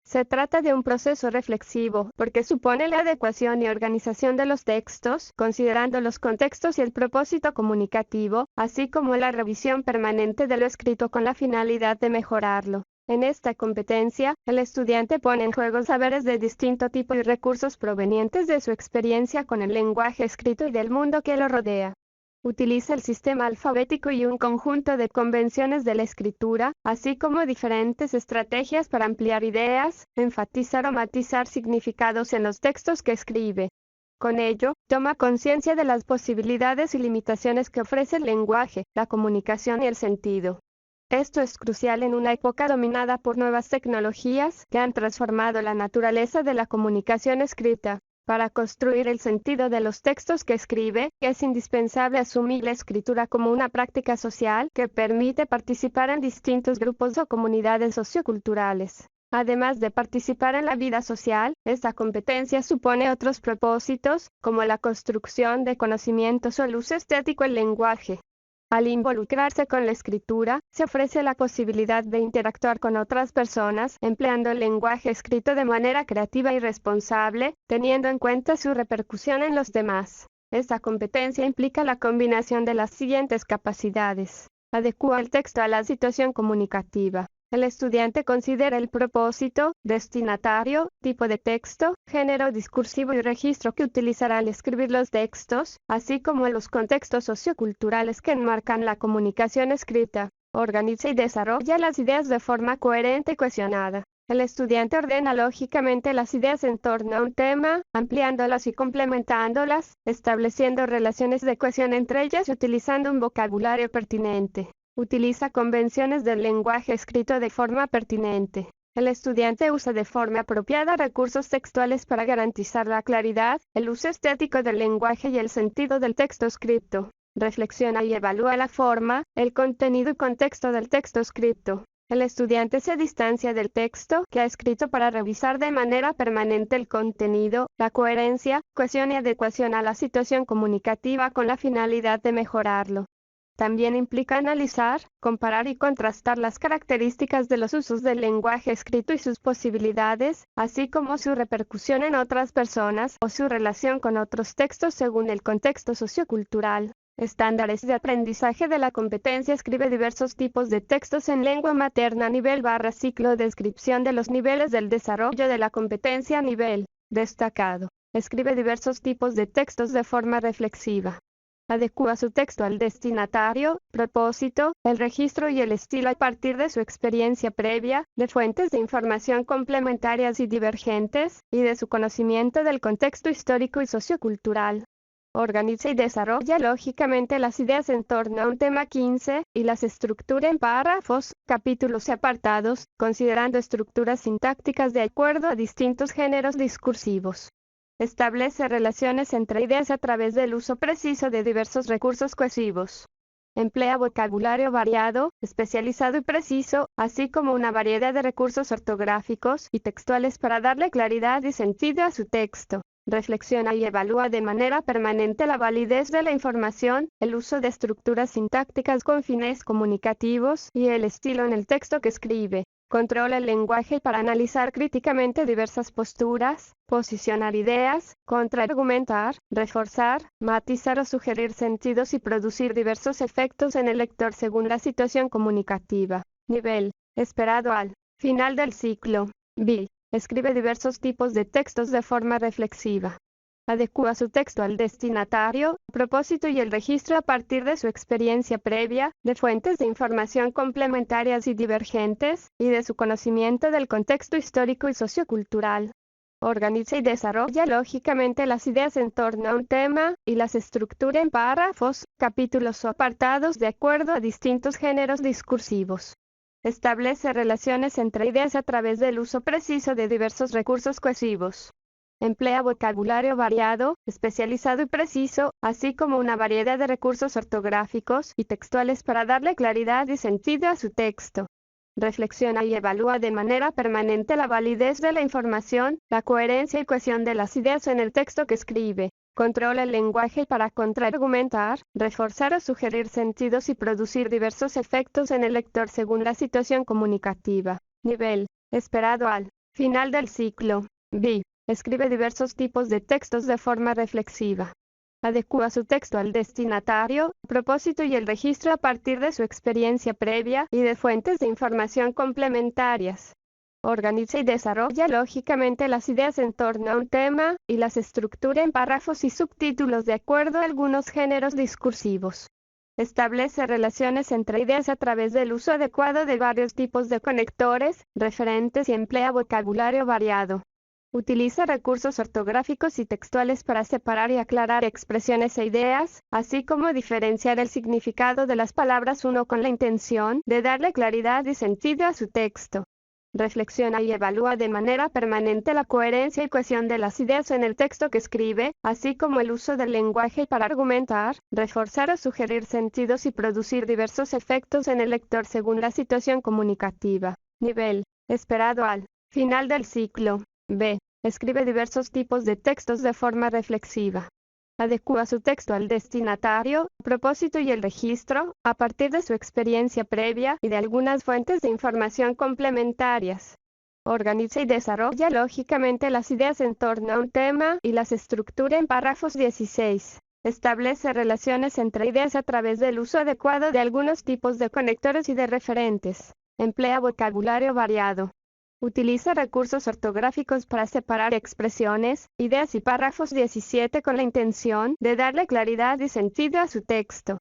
Speaker 1: Se trata de un proceso reflexivo, porque supone la adecuación y organización de los textos, considerando los contextos y el propósito comunicativo, así como la revisión permanente de lo escrito con la finalidad de mejorarlo. En esta competencia, el estudiante pone en juego saberes de distinto tipo y recursos provenientes de su experiencia con el lenguaje escrito y del mundo que lo rodea. Utiliza el sistema alfabético y un conjunto de convenciones de la escritura, así como diferentes estrategias para ampliar ideas, enfatizar o matizar significados en los textos que escribe. Con ello, toma conciencia de las posibilidades y limitaciones que ofrece el lenguaje, la comunicación y el sentido. Esto es crucial en una época dominada por nuevas tecnologías que han transformado la naturaleza de la comunicación escrita. Para construir el sentido de los textos que escribe, es indispensable asumir la escritura como una práctica social que permite participar en distintos grupos o comunidades socioculturales. Además de participar en la vida social, esta competencia supone otros propósitos, como la construcción de conocimientos o el uso estético del lenguaje. Al involucrarse con la escritura, se ofrece la posibilidad de interactuar con otras personas, empleando el lenguaje escrito de manera creativa y responsable, teniendo en cuenta su repercusión en los demás. Esta competencia implica la combinación de las siguientes capacidades. Adecua el texto a la situación comunicativa. El estudiante considera el propósito, destinatario, tipo de texto, género discursivo y registro que utilizará al escribir los textos, así como los contextos socioculturales que enmarcan la comunicación escrita. Organiza y desarrolla las ideas de forma coherente y cohesionada. El estudiante ordena lógicamente las ideas en torno a un tema, ampliándolas y complementándolas, estableciendo relaciones de cohesión entre ellas y utilizando un vocabulario pertinente. Utiliza convenciones del lenguaje escrito de forma pertinente. El estudiante usa de forma apropiada recursos textuales para garantizar la claridad, el uso estético del lenguaje y el sentido del texto escrito. Reflexiona y evalúa la forma, el contenido y contexto del texto escrito. El estudiante se distancia del texto que ha escrito para revisar de manera permanente el contenido, la coherencia, cohesión y adecuación a la situación comunicativa con la finalidad de mejorarlo. También implica analizar, comparar y contrastar las características de los usos del lenguaje escrito y sus posibilidades, así como su repercusión en otras personas o su relación con otros textos según el contexto sociocultural. Estándares de aprendizaje de la competencia escribe diversos tipos de textos en lengua materna nivel/ciclo. Descripción de los niveles del desarrollo de la competencia nivel destacado. Escribe diversos tipos de textos de forma reflexiva. Adecua su texto al destinatario, propósito, el registro y el estilo a partir de su experiencia previa, de fuentes de información complementarias y divergentes, y de su conocimiento del contexto histórico y sociocultural. Organiza y desarrolla lógicamente las ideas en torno a un tema 15, y las estructura en párrafos, capítulos y apartados, considerando estructuras sintácticas de acuerdo a distintos géneros discursivos. Establece relaciones entre ideas a través del uso preciso de diversos recursos cohesivos. Emplea vocabulario variado, especializado y preciso, así como una variedad de recursos ortográficos y textuales para darle claridad y sentido a su texto. Reflexiona y evalúa de manera permanente la validez de la información, el uso de estructuras sintácticas con fines comunicativos y el estilo en el texto que escribe. Controla el lenguaje para analizar críticamente diversas posturas, posicionar ideas, contraargumentar, reforzar, matizar o sugerir sentidos y producir diversos efectos en el lector según la situación comunicativa. Nivel esperado al final del ciclo. B. Escribe diversos tipos de textos de forma reflexiva. Adecua su texto al destinatario, propósito y el registro a partir de su experiencia previa, de fuentes de información complementarias y divergentes, y de su conocimiento del contexto histórico y sociocultural. Organiza y desarrolla lógicamente las ideas en torno a un tema, y las estructura en párrafos, capítulos o apartados de acuerdo a distintos géneros discursivos. Establece relaciones entre ideas a través del uso preciso de diversos recursos cohesivos. Emplea vocabulario variado, especializado y preciso, así como una variedad de recursos ortográficos y textuales para darle claridad y sentido a su texto. Reflexiona y evalúa de manera permanente la validez de la información, la coherencia y cohesión de las ideas en el texto que escribe. Controla el lenguaje para contraargumentar, reforzar o sugerir sentidos y producir diversos efectos en el lector según la situación comunicativa. Nivel esperado al final del ciclo. B. Escribe diversos tipos de textos de forma reflexiva. Adecúa su texto al destinatario, propósito y el registro a partir de su experiencia previa y de fuentes de información complementarias. Organiza y desarrolla lógicamente las ideas en torno a un tema, y las estructura en párrafos y subtítulos de acuerdo a algunos géneros discursivos. Establece relaciones entre ideas a través del uso adecuado de varios tipos de conectores, referentes y emplea vocabulario variado. Utiliza recursos ortográficos y textuales para separar y aclarar expresiones e ideas, así como diferenciar el significado de las palabras uno con la intención de darle claridad y sentido a su texto. Reflexiona y evalúa de manera permanente la coherencia y cohesión de las ideas en el texto que escribe, así como el uso del lenguaje para argumentar, reforzar o sugerir sentidos y producir diversos efectos en el lector según la situación comunicativa. Nivel esperado al final del ciclo. B. Escribe diversos tipos de textos de forma reflexiva. Adecúa su texto al destinatario, propósito y el registro, a partir de su experiencia previa y de algunas fuentes de información complementarias. Organiza y desarrolla lógicamente las ideas en torno a un tema y las estructura en párrafos 16. Establece relaciones entre ideas a través del uso adecuado de algunos tipos de conectores y de referentes. Emplea vocabulario variado. Utiliza recursos ortográficos para separar expresiones, ideas y párrafos 17 con la intención de darle claridad y sentido a su texto.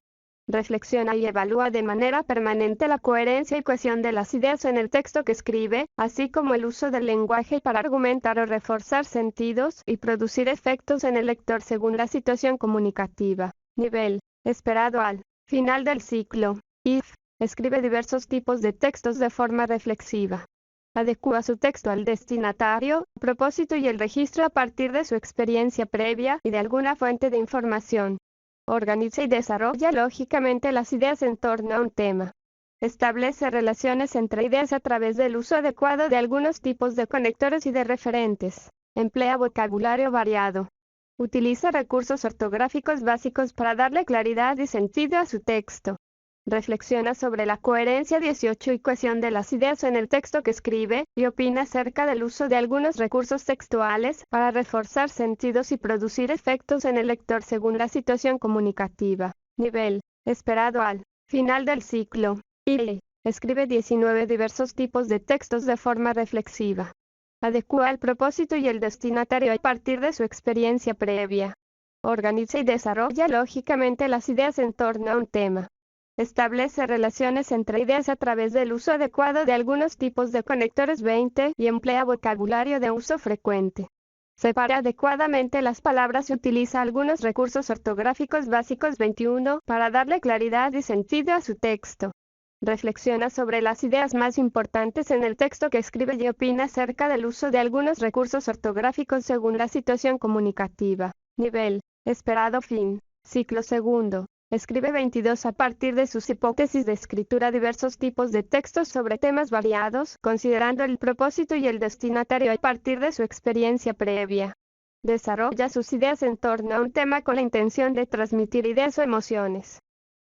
Speaker 1: Reflexiona y evalúa de manera permanente la coherencia y cohesión de las ideas en el texto que escribe, así como el uso del lenguaje para argumentar o reforzar sentidos y producir efectos en el lector según la situación comunicativa. Nivel esperado al final del ciclo. If. Escribe diversos tipos de textos de forma reflexiva. Adecúa su texto al destinatario, propósito y el registro a partir de su experiencia previa y de alguna fuente de información. Organiza y desarrolla lógicamente las ideas en torno a un tema. Establece relaciones entre ideas a través del uso adecuado de algunos tipos de conectores y de referentes. Emplea vocabulario variado. Utiliza recursos ortográficos básicos para darle claridad y sentido a su texto. Reflexiona sobre la coherencia 18 y cohesión de las ideas en el texto que escribe, y opina acerca del uso de algunos recursos textuales para reforzar sentidos y producir efectos en el lector según la situación comunicativa. Nivel esperado al final del ciclo. Y escribe 19 diversos tipos de textos de forma reflexiva. Adecúa el propósito y el destinatario a partir de su experiencia previa. Organiza y desarrolla lógicamente las ideas en torno a un tema. Establece relaciones entre ideas a través del uso adecuado de algunos tipos de conectores 20 y emplea vocabulario de uso frecuente. Separa adecuadamente las palabras y utiliza algunos recursos ortográficos básicos 21 para darle claridad y sentido a su texto. Reflexiona sobre las ideas más importantes en el texto que escribe y opina acerca del uso de algunos recursos ortográficos según la situación comunicativa. Nivel esperado fin. Ciclo segundo. Escribe 22 a partir de sus hipótesis de escritura diversos tipos de textos sobre temas variados, considerando el propósito y el destinatario a partir de su experiencia previa. Desarrolla sus ideas en torno a un tema con la intención de transmitir ideas o emociones.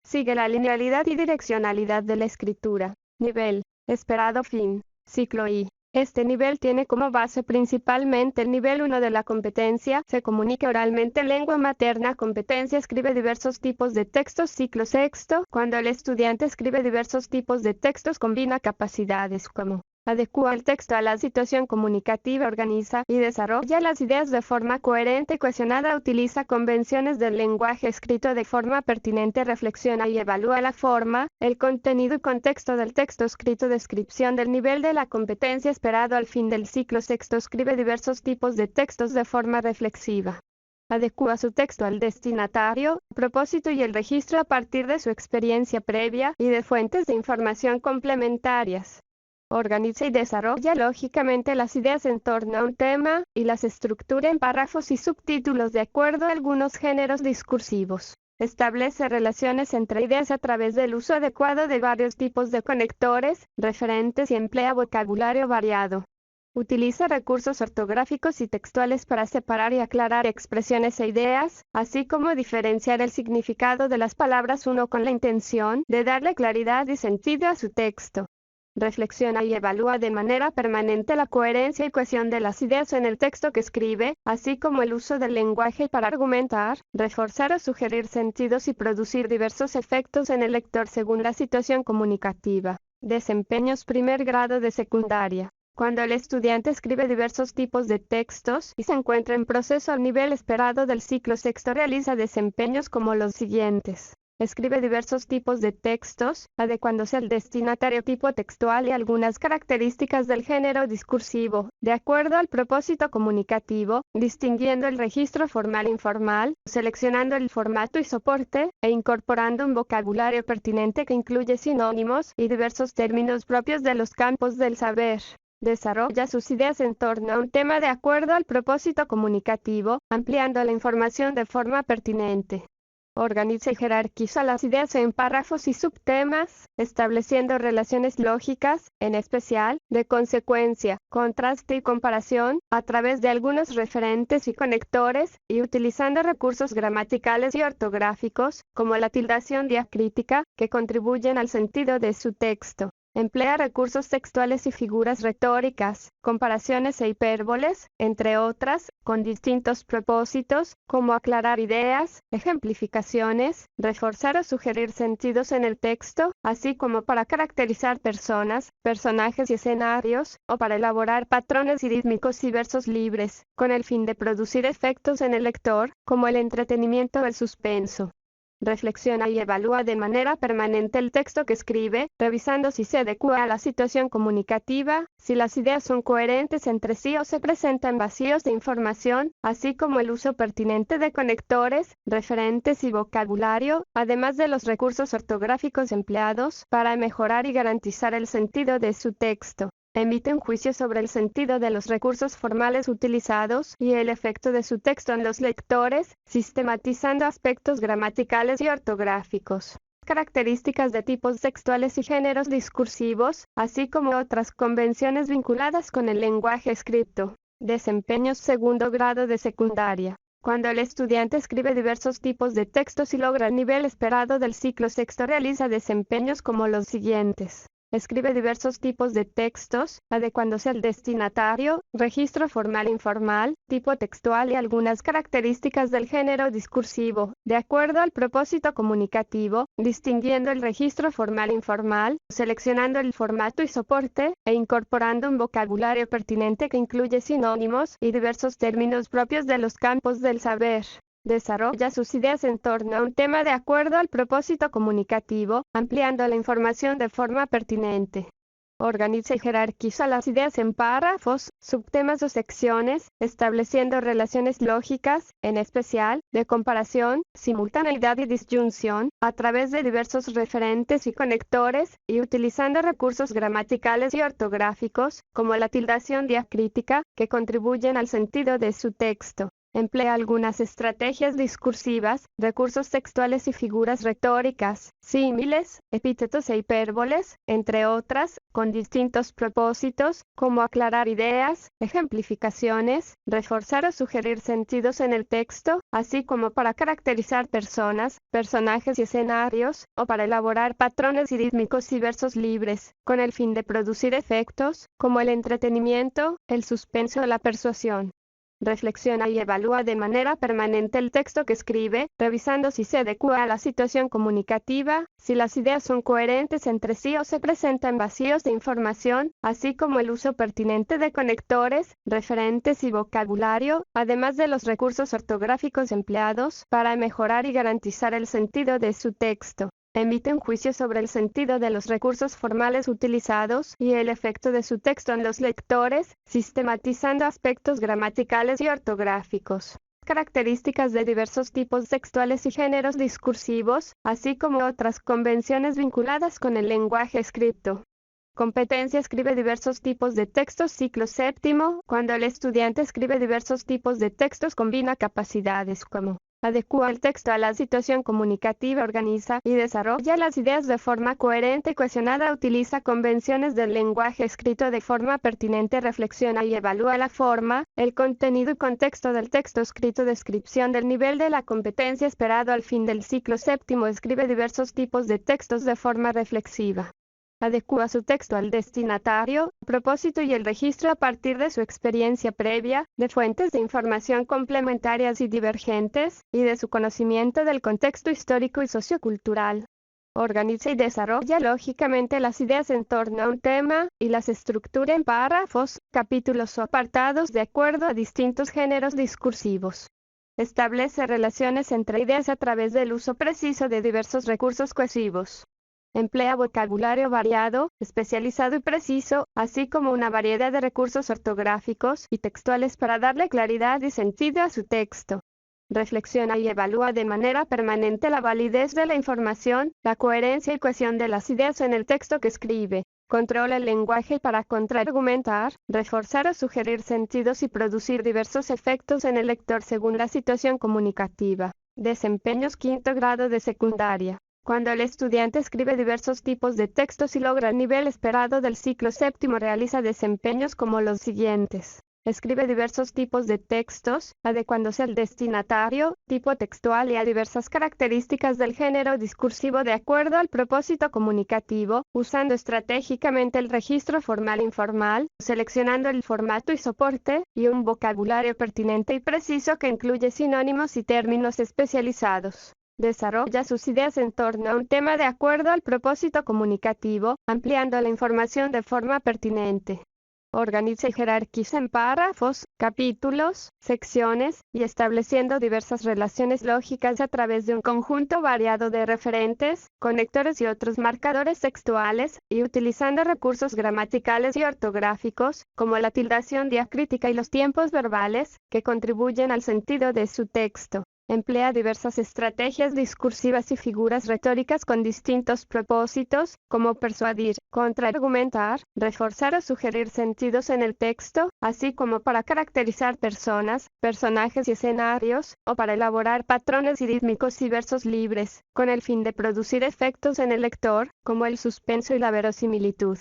Speaker 1: Sigue la linealidad y direccionalidad de la escritura. Nivel esperado fin. Ciclo I. Este nivel tiene como base principalmente el nivel 1 de la competencia, se comunica oralmente en lengua materna, competencia escribe diversos tipos de textos, ciclo sexto, cuando el estudiante escribe diversos tipos de textos combina capacidades como adecúa el texto a la situación comunicativa, organiza y desarrolla las ideas de forma coherente y cohesionada, utiliza convenciones del lenguaje escrito de forma pertinente, reflexiona y evalúa la forma, el contenido y contexto del texto escrito, descripción del nivel de la competencia esperado al fin del ciclo sexto, escribe diversos tipos de textos de forma reflexiva. Adecúa su texto al destinatario, propósito y el registro a partir de su experiencia previa y de fuentes de información complementarias. Organiza y desarrolla lógicamente las ideas en torno a un tema, y las estructura en párrafos y subtítulos de acuerdo a algunos géneros discursivos. Establece relaciones entre ideas a través del uso adecuado de varios tipos de conectores, referentes y emplea vocabulario variado. Utiliza recursos ortográficos y textuales para separar y aclarar expresiones e ideas, así como diferenciar el significado de las palabras uno con la intención de darle claridad y sentido a su texto. Reflexiona y evalúa de manera permanente la coherencia y cohesión de las ideas en el texto que escribe, así como el uso del lenguaje para argumentar, reforzar o sugerir sentidos y producir diversos efectos en el lector según la situación comunicativa. Desempeños primer grado de secundaria. Cuando el estudiante escribe diversos tipos de textos y se encuentra en proceso al nivel esperado del ciclo sexto, realiza desempeños como los siguientes. Escribe diversos tipos de textos, adecuándose al destinatario tipo textual y algunas características del género discursivo, de acuerdo al propósito comunicativo, distinguiendo el registro formal e informal, seleccionando el formato y soporte, e incorporando un vocabulario pertinente que incluye sinónimos y diversos términos propios de los campos del saber. Desarrolla sus ideas en torno a un tema de acuerdo al propósito comunicativo, ampliando la información de forma pertinente. Organiza y jerarquiza las ideas en párrafos y subtemas, estableciendo relaciones lógicas, en especial, de consecuencia, contraste y comparación, a través de algunos referentes y conectores, y utilizando recursos gramaticales y ortográficos, como la tildación diacrítica, que contribuyen al sentido de su texto. Emplea recursos textuales y figuras retóricas, comparaciones e hipérboles, entre otras, con distintos propósitos, como aclarar ideas, ejemplificaciones, reforzar o sugerir sentidos en el texto, así como para caracterizar personas, personajes y escenarios, o para elaborar patrones rítmicos y versos libres, con el fin de producir efectos en el lector, como el entretenimiento o el suspenso. Reflexiona y evalúa de manera permanente el texto que escribe, revisando si se adecua a la situación comunicativa, si las ideas son coherentes entre sí o se presentan vacíos de información, así como el uso pertinente de conectores, referentes y vocabulario, además de los recursos ortográficos empleados, para mejorar y garantizar el sentido de su texto. Emite un juicio sobre el sentido de los recursos formales utilizados y el efecto de su texto en los lectores, sistematizando aspectos gramaticales y ortográficos, características de tipos textuales y géneros discursivos, así como otras convenciones vinculadas con el lenguaje escrito. Desempeños segundo grado de secundaria. Cuando el estudiante escribe diversos tipos de textos y logra el nivel esperado del ciclo sexto, realiza desempeños como los siguientes. Escribe diversos tipos de textos, adecuándose al destinatario, registro formal e informal, tipo textual y algunas características del género discursivo, de acuerdo al propósito comunicativo, distinguiendo el registro formal e informal, seleccionando el formato y soporte, e incorporando un vocabulario pertinente que incluye sinónimos y diversos términos propios de los campos del saber. Desarrolla sus ideas en torno a un tema de acuerdo al propósito comunicativo, ampliando la información de forma pertinente. Organiza y jerarquiza las ideas en párrafos, subtemas o secciones, estableciendo relaciones lógicas, en especial, de comparación, simultaneidad y disyunción, a través de diversos referentes y conectores, y utilizando recursos gramaticales y ortográficos, como la tildación diacrítica, que contribuyen al sentido de su texto. Emplea algunas estrategias discursivas, recursos textuales y figuras retóricas, símiles, epítetos e hipérboles, entre otras, con distintos propósitos, como aclarar ideas, ejemplificaciones, reforzar o sugerir sentidos en el texto, así como para caracterizar personas, personajes y escenarios, o para elaborar patrones rítmicos y versos libres, con el fin de producir efectos, como el entretenimiento, el suspenso o la persuasión. Reflexiona y evalúa de manera permanente el texto que escribe, revisando si se adecua a la situación comunicativa, si las ideas son coherentes entre sí o se presentan vacíos de información, así como el uso pertinente de conectores, referentes y vocabulario, además de los recursos ortográficos empleados, para mejorar y garantizar el sentido de su texto. Emite un juicio sobre el sentido de los recursos formales utilizados y el efecto de su texto en los lectores, sistematizando aspectos gramaticales y ortográficos. características de diversos tipos textuales y géneros discursivos, así como otras convenciones vinculadas con el lenguaje escrito. Competencia escribe diversos tipos de textos. Ciclo séptimo. Cuando el estudiante escribe diversos tipos de textos, combina capacidades como adecua el texto a la situación comunicativa, organiza y desarrolla las ideas de forma coherente y cohesionada, utiliza convenciones del lenguaje escrito de forma pertinente, reflexiona y evalúa la forma, el contenido y contexto del texto escrito. Descripción del nivel de la competencia esperado al fin del ciclo séptimo. Escribe diversos tipos de textos de forma reflexiva. Adecua su texto al destinatario, propósito y el registro a partir de su experiencia previa, de fuentes de información complementarias y divergentes, y de su conocimiento del contexto histórico y sociocultural. Organiza y desarrolla lógicamente las ideas en torno a un tema, y las estructura en párrafos, capítulos o apartados de acuerdo a distintos géneros discursivos. Establece relaciones entre ideas a través del uso preciso de diversos recursos cohesivos. Emplea vocabulario variado, especializado y preciso, así como una variedad de recursos ortográficos y textuales para darle claridad y sentido a su texto. Reflexiona y evalúa de manera permanente la validez de la información, la coherencia y cohesión de las ideas en el texto que escribe. Controla el lenguaje para contraargumentar, reforzar o sugerir sentidos y producir diversos efectos en el lector según la situación comunicativa. Desempeños quinto grado de secundaria. Cuando el estudiante escribe diversos tipos de textos y logra el nivel esperado del ciclo séptimo, realiza desempeños como los siguientes. Escribe diversos tipos de textos, adecuándose al destinatario, tipo textual y a diversas características del género discursivo de acuerdo al propósito comunicativo, usando estratégicamente el registro formal e informal, seleccionando el formato y soporte, y un vocabulario pertinente y preciso que incluye sinónimos y términos especializados. Desarrolla sus ideas en torno a un tema de acuerdo al propósito comunicativo, ampliando la información de forma pertinente. Organiza y jerarquiza en párrafos, capítulos, secciones, y estableciendo diversas relaciones lógicas a través de un conjunto variado de referentes, conectores y otros marcadores textuales, y utilizando recursos gramaticales y ortográficos, como la tildación diacrítica y los tiempos verbales, que contribuyen al sentido de su texto. Emplea diversas estrategias discursivas y figuras retóricas con distintos propósitos, como persuadir, contraargumentar, reforzar o sugerir sentidos en el texto, así como para caracterizar personas, personajes y escenarios, o para elaborar patrones rítmicos y versos libres, con el fin de producir efectos en el lector, como el suspenso y la verosimilitud.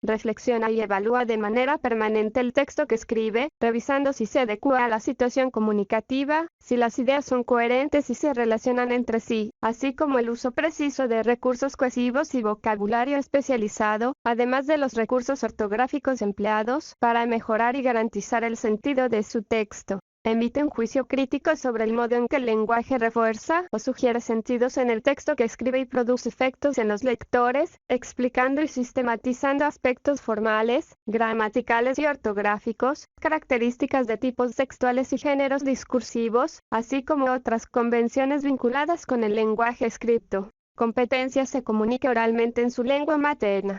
Speaker 1: Reflexiona y evalúa de manera permanente el texto que escribe, revisando si se adecua a la situación comunicativa, si las ideas son coherentes y se relacionan entre sí, así como el uso preciso de recursos cohesivos y vocabulario especializado, además de los recursos ortográficos empleados, para mejorar y garantizar el sentido de su texto. Emite un juicio crítico sobre el modo en que el lenguaje refuerza o sugiere sentidos en el texto que escribe y produce efectos en los lectores, explicando y sistematizando aspectos formales, gramaticales y ortográficos, características de tipos textuales y géneros discursivos, así como otras convenciones vinculadas con el lenguaje escrito. Competencia: se comunica oralmente en su lengua materna.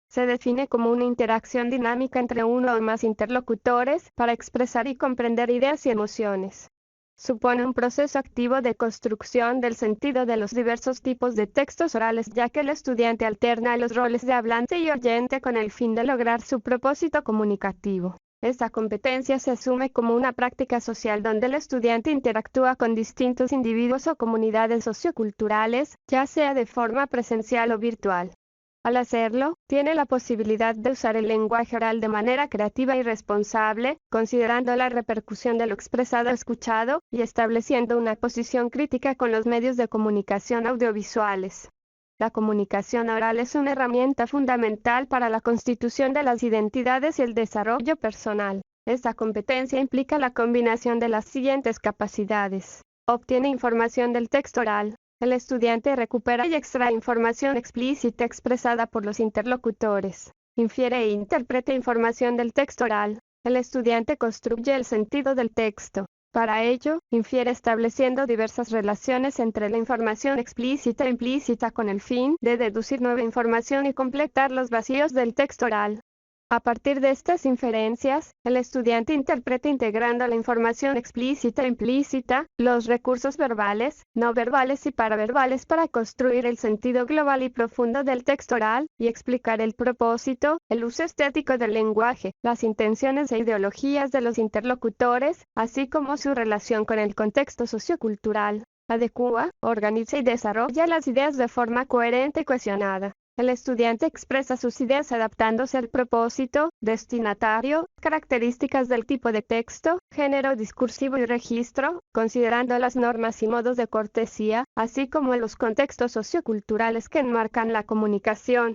Speaker 1: Se define como una interacción dinámica entre uno o más interlocutores para expresar y comprender ideas y emociones. Supone un proceso activo de construcción del sentido de los diversos tipos de textos orales, ya que el estudiante alterna los roles de hablante y oyente con el fin de lograr su propósito comunicativo. Esta competencia se asume como una práctica social donde el estudiante interactúa con distintos individuos o comunidades socioculturales, ya sea de forma presencial o virtual. Al hacerlo, tiene la posibilidad de usar el lenguaje oral de manera creativa y responsable, considerando la repercusión de lo expresado o escuchado, y estableciendo una posición crítica con los medios de comunicación audiovisuales. La comunicación oral es una herramienta fundamental para la constitución de las identidades y el desarrollo personal. Esta competencia implica la combinación de las siguientes capacidades. Obtiene información del texto oral. El estudiante recupera y extrae información explícita expresada por los interlocutores. Infiere e interpreta información del texto oral. El estudiante construye el sentido del texto. Para ello, infiere estableciendo diversas relaciones entre la información explícita e implícita con el fin de deducir nueva información y completar los vacíos del texto oral. A partir de estas inferencias, el estudiante interpreta integrando la información explícita e implícita, los recursos verbales, no verbales y paraverbales para construir el sentido global y profundo del texto oral, y explicar el propósito, el uso estético del lenguaje, las intenciones e ideologías de los interlocutores, así como su relación con el contexto sociocultural. Adecua, organiza y desarrolla las ideas de forma coherente y cohesionada. El estudiante expresa sus ideas adaptándose al propósito, destinatario, características del tipo de texto, género discursivo y registro, considerando las normas y modos de cortesía, así como los contextos socioculturales que enmarcan la comunicación.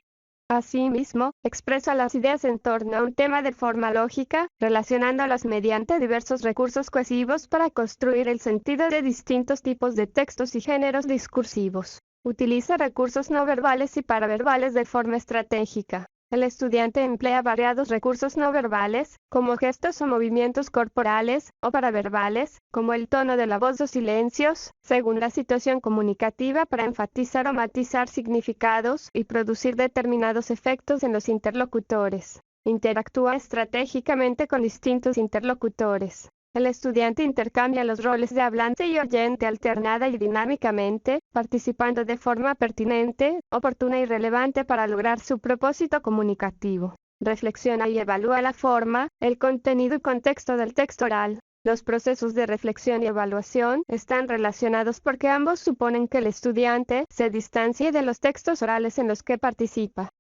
Speaker 1: Asimismo, expresa las ideas en torno a un tema de forma lógica, relacionándolas mediante diversos recursos cohesivos para construir el sentido de distintos tipos de textos y géneros discursivos. Utiliza recursos no verbales y paraverbales de forma estratégica. El estudiante emplea variados recursos no verbales, como gestos o movimientos corporales, o paraverbales, como el tono de la voz o silencios, según la situación comunicativa para enfatizar o matizar significados y producir determinados efectos en los interlocutores. Interactúa estratégicamente con distintos interlocutores. El estudiante intercambia los roles de hablante y oyente alternada y dinámicamente, participando de forma pertinente, oportuna y relevante para lograr su propósito comunicativo. Reflexiona y evalúa la forma, el contenido y contexto del texto oral. Los procesos de reflexión y evaluación están relacionados porque ambos suponen que el estudiante se distancie de los textos orales en los que participa.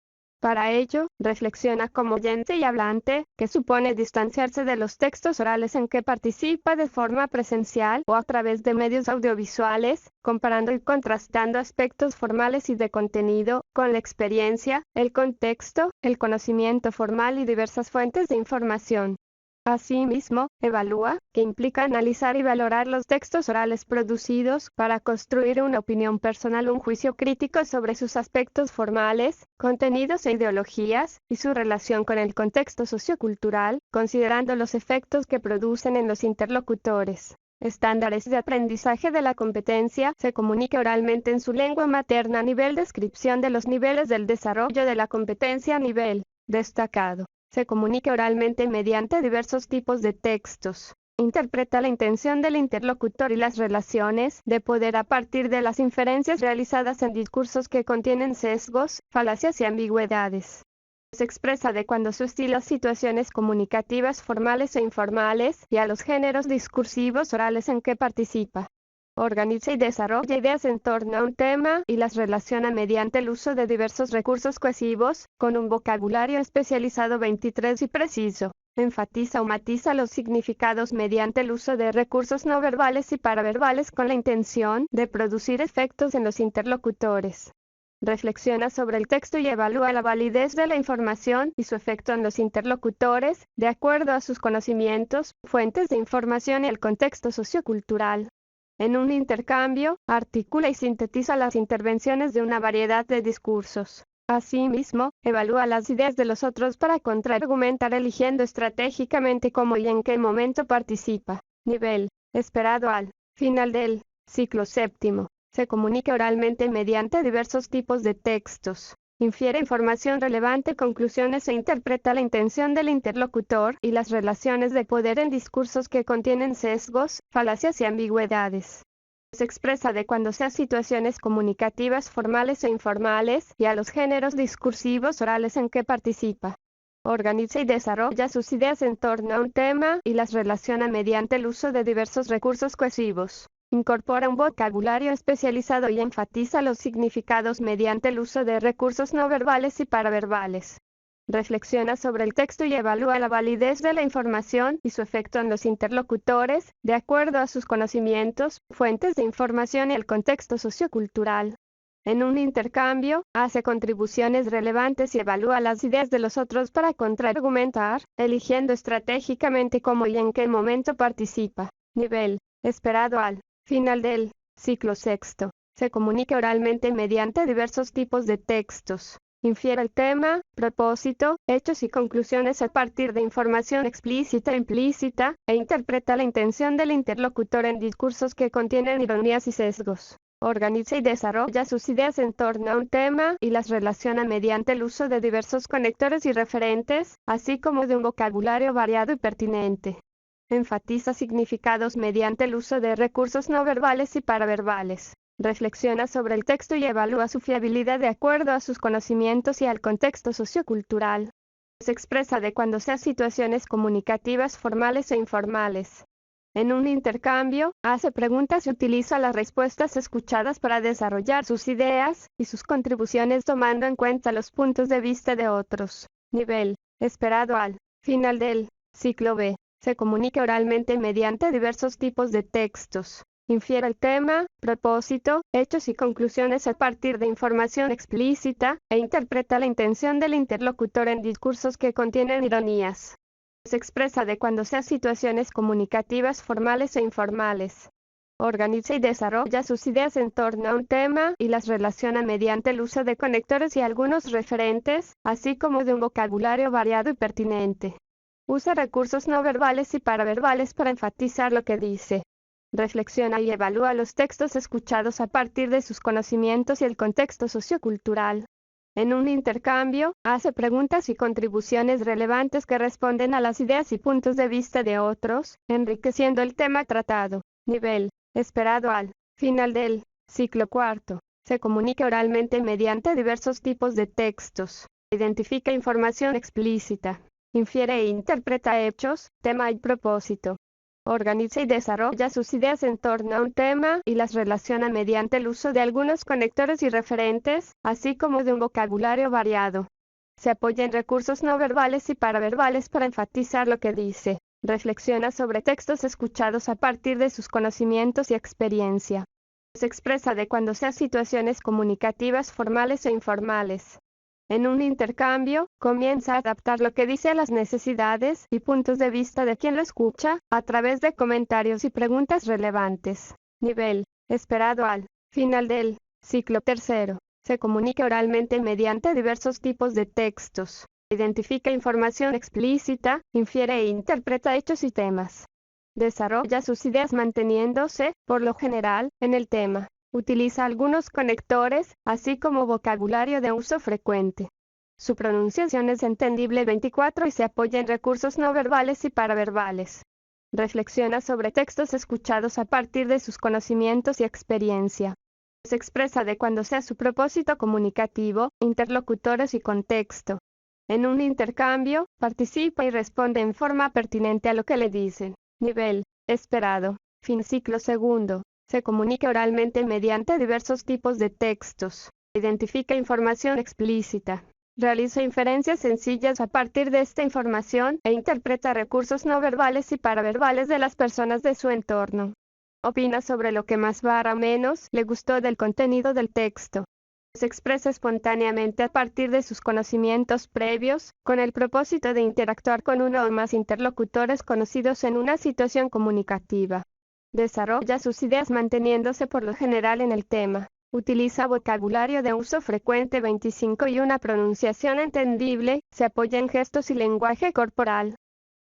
Speaker 1: Para ello, reflexiona como oyente y hablante, que supone distanciarse de los textos orales en que participa de forma presencial o a través de medios audiovisuales, comparando y contrastando aspectos formales y de contenido, con la experiencia, el contexto, el conocimiento formal y diversas fuentes de información. Asimismo, evalúa, que implica analizar y valorar los textos orales producidos para construir una opinión personal o un juicio crítico sobre sus aspectos formales, contenidos e ideologías, y su relación con el contexto sociocultural, considerando los efectos que producen en los interlocutores. Estándares de aprendizaje de la competencia. Se comunica oralmente en su lengua materna. Nivel descripción de los niveles del desarrollo de la competencia. Nivel destacado. Se comunica oralmente mediante diversos tipos de textos. Interpreta la intención del interlocutor y las relaciones de poder a partir de las inferencias realizadas en discursos que contienen sesgos, falacias y ambigüedades. Se expresa adecuando su estilo a situaciones comunicativas formales e informales y a los géneros discursivos orales en que participa. Organiza y desarrolla ideas en torno a un tema y las relaciona mediante el uso de diversos recursos cohesivos, con un vocabulario especializado 23 y preciso. Enfatiza o matiza los significados mediante el uso de recursos no verbales y paraverbales con la intención de producir efectos en los interlocutores. Reflexiona sobre el texto y evalúa la validez de la información y su efecto en los interlocutores, de acuerdo a sus conocimientos, fuentes de información y el contexto sociocultural. En un intercambio, articula y sintetiza las intervenciones de una variedad de discursos. Asimismo, evalúa las ideas de los otros para contraargumentar eligiendo estratégicamente cómo y en qué momento participa. Nivel esperado al final del ciclo séptimo. Se comunica oralmente mediante diversos tipos de textos. Infiere información relevante, conclusiones e interpreta la intención del interlocutor y las relaciones de poder en discursos que contienen sesgos, falacias y ambigüedades. Se expresa adecuándose a situaciones comunicativas formales e informales y a los géneros discursivos orales en que participa. Organiza y desarrolla sus ideas en torno a un tema y las relaciona mediante el uso de diversos recursos cohesivos. Incorpora un vocabulario especializado y enfatiza los significados mediante el uso de recursos no verbales y paraverbales. Reflexiona sobre el texto y evalúa la validez de la información y su efecto en los interlocutores, de acuerdo a sus conocimientos, fuentes de información y el contexto sociocultural. En un intercambio, hace contribuciones relevantes y evalúa las ideas de los otros para contraargumentar, eligiendo estratégicamente cómo y en qué momento participa. Nivel esperado al final del ciclo sexto. Se comunica oralmente mediante diversos tipos de textos. Infiere el tema, propósito, hechos y conclusiones a partir de información explícita e implícita, e interpreta la intención del interlocutor en discursos que contienen ironías y sesgos. Organiza y desarrolla sus ideas en torno a un tema y las relaciona mediante el uso de diversos conectores y referentes, así como de un vocabulario variado y pertinente. Enfatiza significados mediante el uso de recursos no verbales y paraverbales. Reflexiona sobre el texto y evalúa su fiabilidad de acuerdo a sus conocimientos y al contexto sociocultural. Se expresa adecuándose a situaciones comunicativas formales e informales. En un intercambio, hace preguntas y utiliza las respuestas escuchadas para desarrollar sus ideas y sus contribuciones tomando en cuenta los puntos de vista de otros. Nivel esperado al final del ciclo B. Se comunica oralmente mediante diversos tipos de textos. Infiere el tema, propósito, hechos y conclusiones a partir de información explícita, e interpreta la intención del interlocutor en discursos que contienen ironías. Se expresa adecuándose a situaciones comunicativas formales e informales. Organiza y desarrolla sus ideas en torno a un tema y las relaciona mediante el uso de conectores y algunos referentes, así como de un vocabulario variado y pertinente. Usa recursos no verbales y paraverbales para enfatizar lo que dice. Reflexiona y evalúa los textos escuchados a partir de sus conocimientos y el contexto sociocultural. En un intercambio, hace preguntas y contribuciones relevantes que responden a las ideas y puntos de vista de otros, enriqueciendo el tema tratado. Nivel esperado al final del ciclo cuarto. Se comunica oralmente mediante diversos tipos de textos. Identifica información explícita. Infiere e interpreta hechos, tema y propósito. Organiza y desarrolla sus ideas en torno a un tema y las relaciona mediante el uso de algunos conectores y referentes, así como de un vocabulario variado. Se apoya en recursos no verbales y paraverbales para enfatizar lo que dice. Reflexiona sobre textos escuchados a partir de sus conocimientos y experiencia. Se expresa adecuándose a situaciones comunicativas formales e informales. En un intercambio, comienza a adaptar lo que dice a las necesidades y puntos de vista de quien lo escucha, a través de comentarios y preguntas relevantes. Nivel esperado al final del ciclo tercero. Se comunica oralmente mediante diversos tipos de textos. Identifica información explícita, infiere e interpreta hechos y temas. Desarrolla sus ideas manteniéndose, por lo general, en el tema. Utiliza algunos conectores, así como vocabulario de uso frecuente. Su pronunciación es entendible 24 y se apoya en recursos no verbales y paraverbales. Reflexiona sobre textos escuchados a partir de sus conocimientos y experiencia. Se expresa adecuándose a su propósito comunicativo, interlocutores y contexto. En un intercambio, participa y responde en forma pertinente a lo que le dicen. Nivel esperado. Fin ciclo segundo. Se comunica oralmente mediante diversos tipos de textos. Identifica información explícita. Realiza inferencias sencillas a partir de esta información e interpreta recursos no verbales y paraverbales de las personas de su entorno. Opina sobre lo que más barra menos le gustó del contenido del texto. Se expresa espontáneamente a partir de sus conocimientos previos, con el propósito de interactuar con uno o más interlocutores conocidos en una situación comunicativa. Desarrolla sus ideas manteniéndose por lo general en el tema. Utiliza vocabulario de uso frecuente 25 y una pronunciación entendible, se apoya en gestos y lenguaje corporal.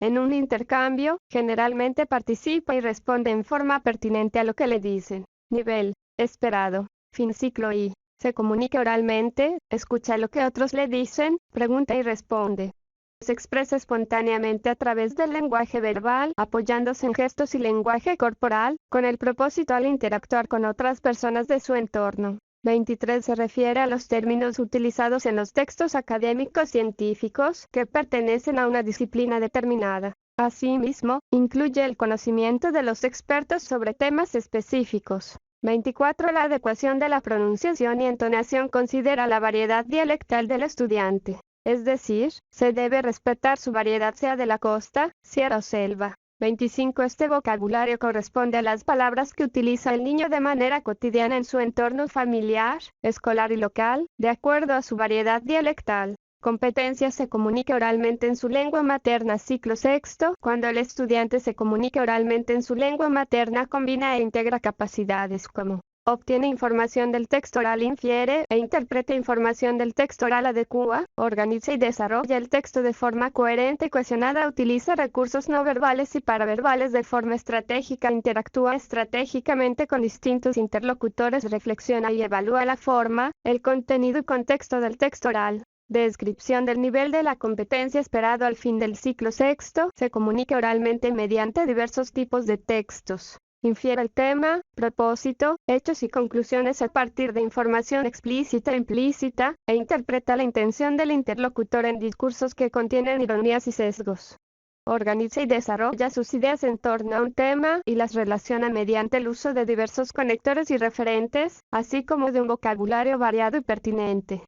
Speaker 1: En un intercambio, generalmente participa y responde en forma pertinente a lo que le dicen. Nivel esperado. Fin ciclo I. Se comunica oralmente, escucha lo que otros le dicen, pregunta y responde. Se expresa espontáneamente a través del lenguaje verbal, apoyándose en gestos y lenguaje corporal, con el propósito al interactuar con otras personas de su entorno. 23 se refiere a los términos utilizados en los textos académicos científicos que pertenecen a una disciplina determinada. Asimismo, incluye el conocimiento de los expertos sobre temas específicos. 24 La adecuación de la pronunciación y entonación considera la variedad dialectal del estudiante. Es decir, se debe respetar su variedad sea de la costa, sierra o selva. 25 Este vocabulario corresponde a las palabras que utiliza el niño de manera cotidiana en su entorno familiar, escolar y local, de acuerdo a su variedad dialectal. Competencia se comunica oralmente en su lengua materna. Ciclo sexto. Cuando el estudiante se comunica oralmente en su lengua materna combina e integra capacidades como obtiene información del texto oral, infiere e interpreta información del texto oral, adecua, organiza y desarrolla el texto de forma coherente y cohesionada, utiliza recursos no verbales y paraverbales de forma estratégica, interactúa estratégicamente con distintos interlocutores, reflexiona y evalúa la forma, el contenido y contexto del texto oral. Descripción del nivel de la competencia esperado al fin del ciclo sexto, se comunica oralmente mediante diversos tipos de textos. Infiere el tema, propósito, hechos y conclusiones a partir de información explícita e implícita, e interpreta la intención del interlocutor en discursos que contienen ironías y sesgos. Organiza y desarrolla sus ideas en torno a un tema y las relaciona mediante el uso de diversos conectores y referentes, así como de un vocabulario variado y pertinente.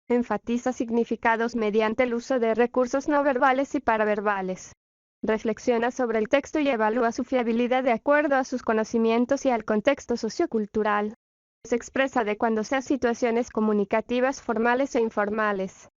Speaker 1: Enfatiza significados mediante el uso de recursos no verbales y paraverbales. Reflexiona sobre el texto y evalúa su fiabilidad de acuerdo a sus conocimientos y al contexto sociocultural. Se expresa adecuándose a situaciones comunicativas formales e informales.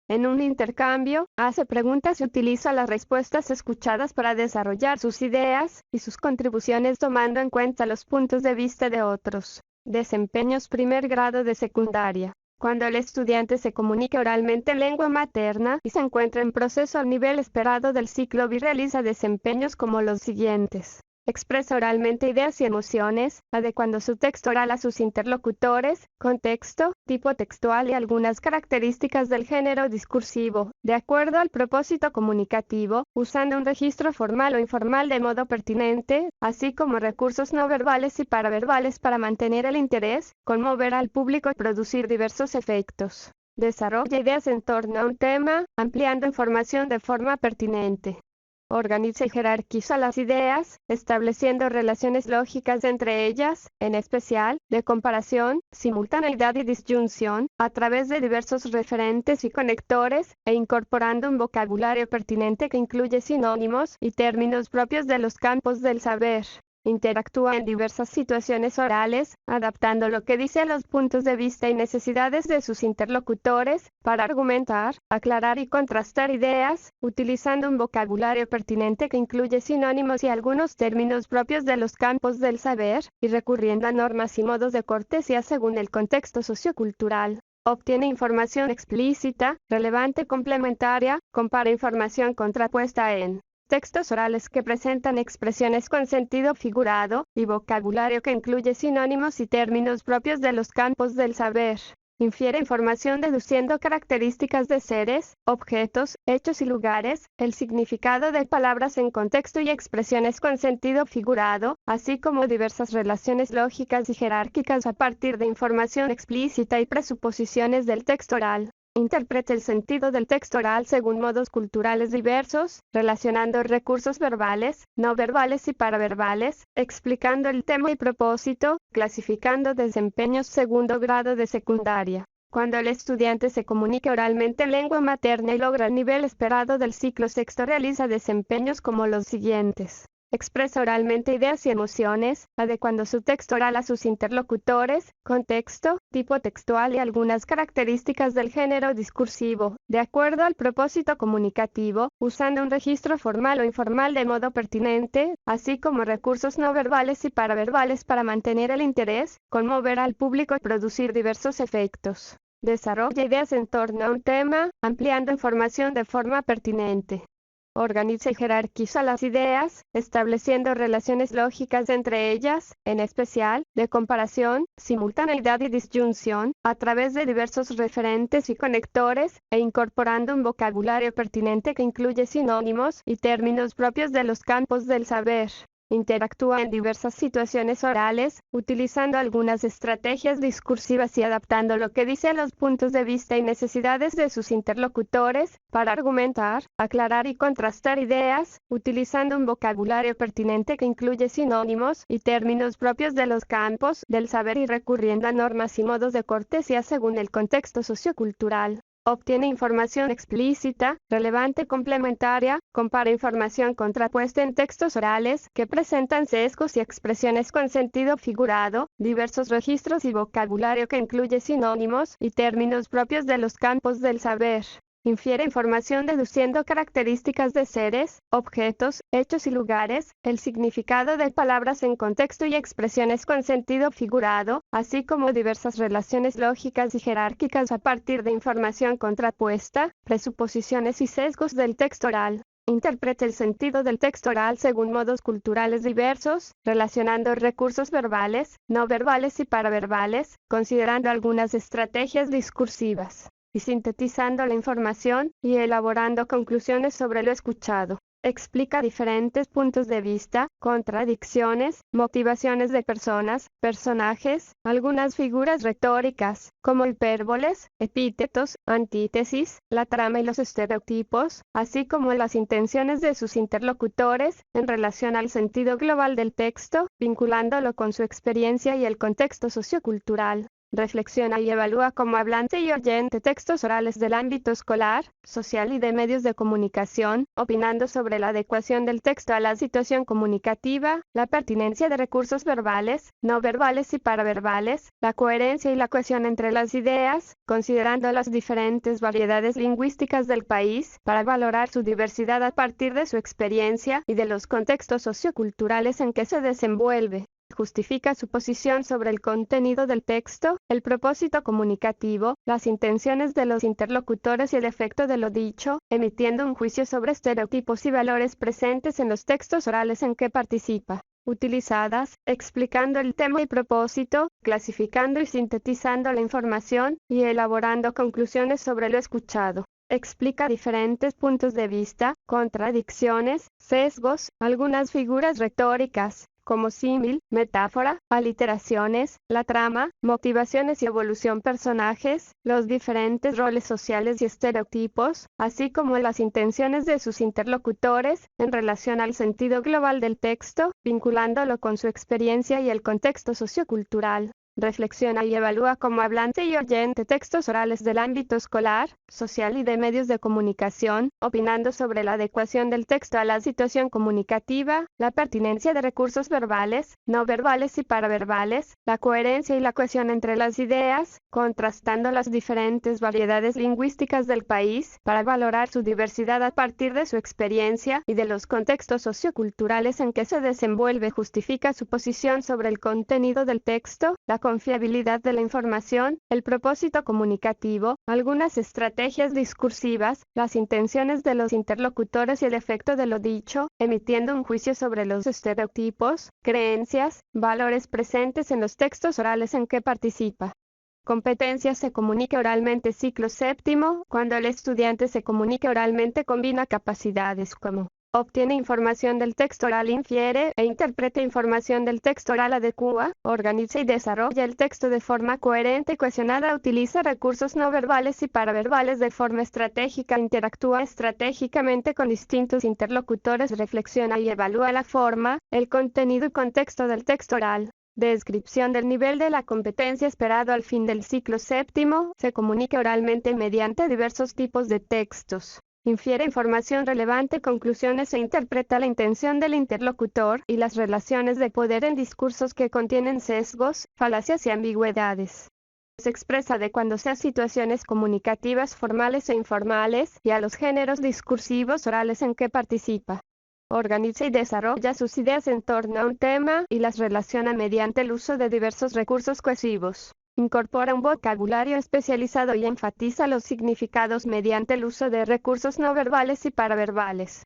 Speaker 1: En un intercambio, hace preguntas y utiliza las respuestas escuchadas para desarrollar sus ideas y sus contribuciones tomando en cuenta los puntos de vista de otros. Desempeños primer grado de secundaria. Cuando el estudiante se comunica oralmente en lengua materna y se encuentra en proceso al nivel esperado del ciclo B, realiza desempeños como los siguientes. Expresa oralmente ideas y emociones, adecuando su texto oral a sus interlocutores, contexto, tipo textual y algunas características del género discursivo, de acuerdo al propósito comunicativo, usando un registro formal o informal de modo pertinente, así como recursos no verbales y paraverbales para mantener el interés, conmover al público y producir diversos efectos. Desarrolla ideas en torno a un tema, ampliando información de forma pertinente. Organiza y jerarquiza las ideas, estableciendo relaciones lógicas entre ellas, en especial, de comparación, simultaneidad y disyunción, a través de diversos referentes y conectores, e incorporando un vocabulario pertinente que incluye sinónimos y términos propios de los campos del saber. Interactúa en diversas situaciones orales, adaptando lo que dice a los puntos de vista y necesidades de sus interlocutores, para argumentar, aclarar y contrastar ideas, utilizando un vocabulario pertinente que incluye sinónimos y algunos términos propios de los campos del saber, y recurriendo a normas y modos de cortesía según el contexto sociocultural. Obtiene información explícita, relevante y complementaria, compara información contrapuesta en textos orales que presentan expresiones con sentido figurado, y vocabulario que incluye sinónimos y términos propios de los campos del saber. Infiere información deduciendo características de seres, objetos, hechos y lugares, el significado de palabras en contexto y expresiones con sentido figurado, así como diversas relaciones lógicas y jerárquicas a partir de información explícita y presuposiciones del texto oral. Interpreta el sentido del texto oral según modos culturales diversos, relacionando recursos verbales, no verbales y paraverbales, explicando el tema y propósito, clasificando desempeños segundo grado de secundaria. Cuando el estudiante se comunica oralmente en lengua materna y logra el nivel esperado del ciclo sexto, realiza desempeños como los siguientes. Expresa oralmente ideas y emociones, adecuando su texto oral a sus interlocutores, contexto, tipo textual y algunas características del género discursivo, de acuerdo al propósito comunicativo, usando un registro formal o informal de modo pertinente, así como recursos no verbales y paraverbales para mantener el interés, conmover al público y producir diversos efectos. Desarrolla ideas en torno a un tema, ampliando información de forma pertinente. Organiza y jerarquiza las ideas, estableciendo relaciones lógicas entre ellas, en especial, de comparación, simultaneidad y disyunción, a través de diversos referentes y conectores, e incorporando un vocabulario pertinente que incluye sinónimos y términos propios de los campos del saber. Interactúa en diversas situaciones orales, utilizando algunas estrategias discursivas y adaptando lo que dice a los puntos de vista y necesidades de sus interlocutores, para argumentar, aclarar y contrastar ideas, utilizando un vocabulario pertinente que incluye sinónimos y términos propios de los campos del saber y recurriendo a normas y modos de cortesía según el contexto sociocultural. Obtiene información explícita, relevante y complementaria, compara información contrapuesta en textos orales que presentan sesgos y expresiones con sentido figurado, diversos registros y vocabulario que incluye sinónimos y términos propios de los campos del saber. Infiere información deduciendo características de seres, objetos, hechos y lugares, el significado de palabras en contexto y expresiones con sentido figurado, así como diversas relaciones lógicas y jerárquicas a partir de información contrapuesta, presuposiciones y sesgos del texto oral. Interpreta el sentido del texto oral según modos culturales diversos, relacionando recursos verbales, no verbales y paraverbales, considerando algunas estrategias discursivas, y sintetizando la información, y elaborando conclusiones sobre lo escuchado. Explica diferentes puntos de vista, contradicciones, motivaciones de personas, personajes, algunas figuras retóricas, como hipérboles, epítetos, antítesis, la trama y los estereotipos, así como las intenciones de sus interlocutores, en relación al sentido global del texto, vinculándolo con su experiencia y el contexto sociocultural. Reflexiona y evalúa como hablante y oyente textos orales del ámbito escolar, social y de medios de comunicación, opinando sobre la adecuación del texto a la situación comunicativa, la pertinencia de recursos verbales, no verbales y paraverbales, la coherencia y la cohesión entre las ideas, considerando las diferentes variedades lingüísticas del país, para valorar su diversidad a partir de su experiencia y de los contextos socioculturales en que se desenvuelve. Justifica su posición sobre el contenido del texto, el propósito comunicativo, las intenciones de los interlocutores y el efecto de lo dicho, emitiendo un juicio sobre estereotipos y valores presentes en los textos orales en que participa. Utilizadas, explicando el tema y propósito, clasificando y sintetizando la información, y elaborando conclusiones sobre lo escuchado. Explica diferentes puntos de vista, contradicciones, sesgos, algunas figuras retóricas, como símil, metáfora, aliteraciones, la trama, motivaciones y evolución personajes, los diferentes roles sociales y estereotipos, así como las intenciones de sus interlocutores, en relación al sentido global del texto, vinculándolo con su experiencia y el contexto sociocultural. Reflexiona y evalúa como hablante y oyente textos orales del ámbito escolar, social y de medios de comunicación, opinando sobre la adecuación del texto a la situación comunicativa, la pertinencia de recursos verbales, no verbales y paraverbales, la coherencia y la cohesión entre las ideas, contrastando las diferentes variedades lingüísticas del país, para valorar su diversidad a partir de su experiencia y de los contextos socioculturales en que se desenvuelve. Justifica su posición sobre el contenido del texto, la confiabilidad de la información, el propósito comunicativo, algunas estrategias discursivas, las intenciones de los interlocutores y el efecto de lo dicho, emitiendo un juicio sobre los estereotipos, creencias, valores presentes en los textos orales en que participa. Competencia: se comunica oralmente. Ciclo séptimo. Cuando el estudiante se comunica oralmente combina capacidades como obtiene información del texto oral, infiere e interpreta información del texto oral, adecua, organiza y desarrolla el texto de forma coherente y cohesionada, utiliza recursos no verbales y paraverbales de forma estratégica, interactúa estratégicamente con distintos interlocutores, reflexiona y evalúa la forma, el contenido y contexto del texto oral. Descripción del nivel de la competencia esperado al fin del ciclo séptimo. Se comunica oralmente mediante diversos tipos de textos. Infiere información relevante, conclusiones e interpreta la intención del interlocutor y las relaciones de poder en discursos que contienen sesgos, falacias y ambigüedades. Se expresa adecuándose a situaciones comunicativas formales e informales y a los géneros discursivos orales en que participa. Organiza y desarrolla sus ideas en torno a un tema y las relaciona mediante el uso de diversos recursos cohesivos. Incorpora un vocabulario especializado y enfatiza los significados mediante el uso de recursos no verbales y paraverbales.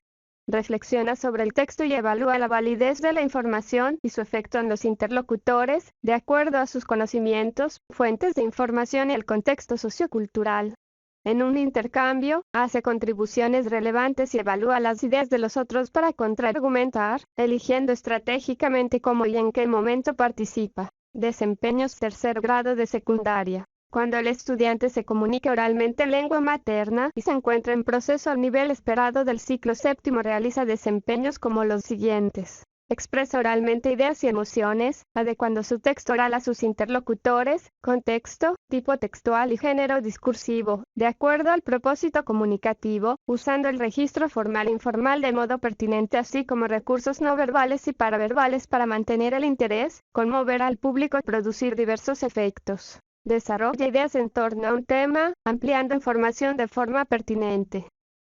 Speaker 1: Reflexiona sobre el texto y evalúa la validez de la información y su efecto en los interlocutores, de acuerdo a sus conocimientos, fuentes de información y el contexto sociocultural. En un intercambio, hace contribuciones relevantes y evalúa las ideas de los otros para contraargumentar, eligiendo estratégicamente cómo y en qué momento participa. Desempeños: tercer grado de secundaria. Cuando el estudiante se comunica oralmente en lengua materna y se encuentra en proceso al nivel esperado del ciclo séptimo, realiza desempeños como los siguientes. Expresa oralmente ideas y emociones, adecuando su texto oral a sus interlocutores, contexto, tipo textual y género discursivo, de acuerdo al propósito comunicativo, usando el registro formal e informal de modo pertinente, así como recursos no verbales y paraverbales para mantener el interés, conmover al público y producir diversos efectos. Desarrolla ideas en torno a un tema, ampliando información de forma pertinente.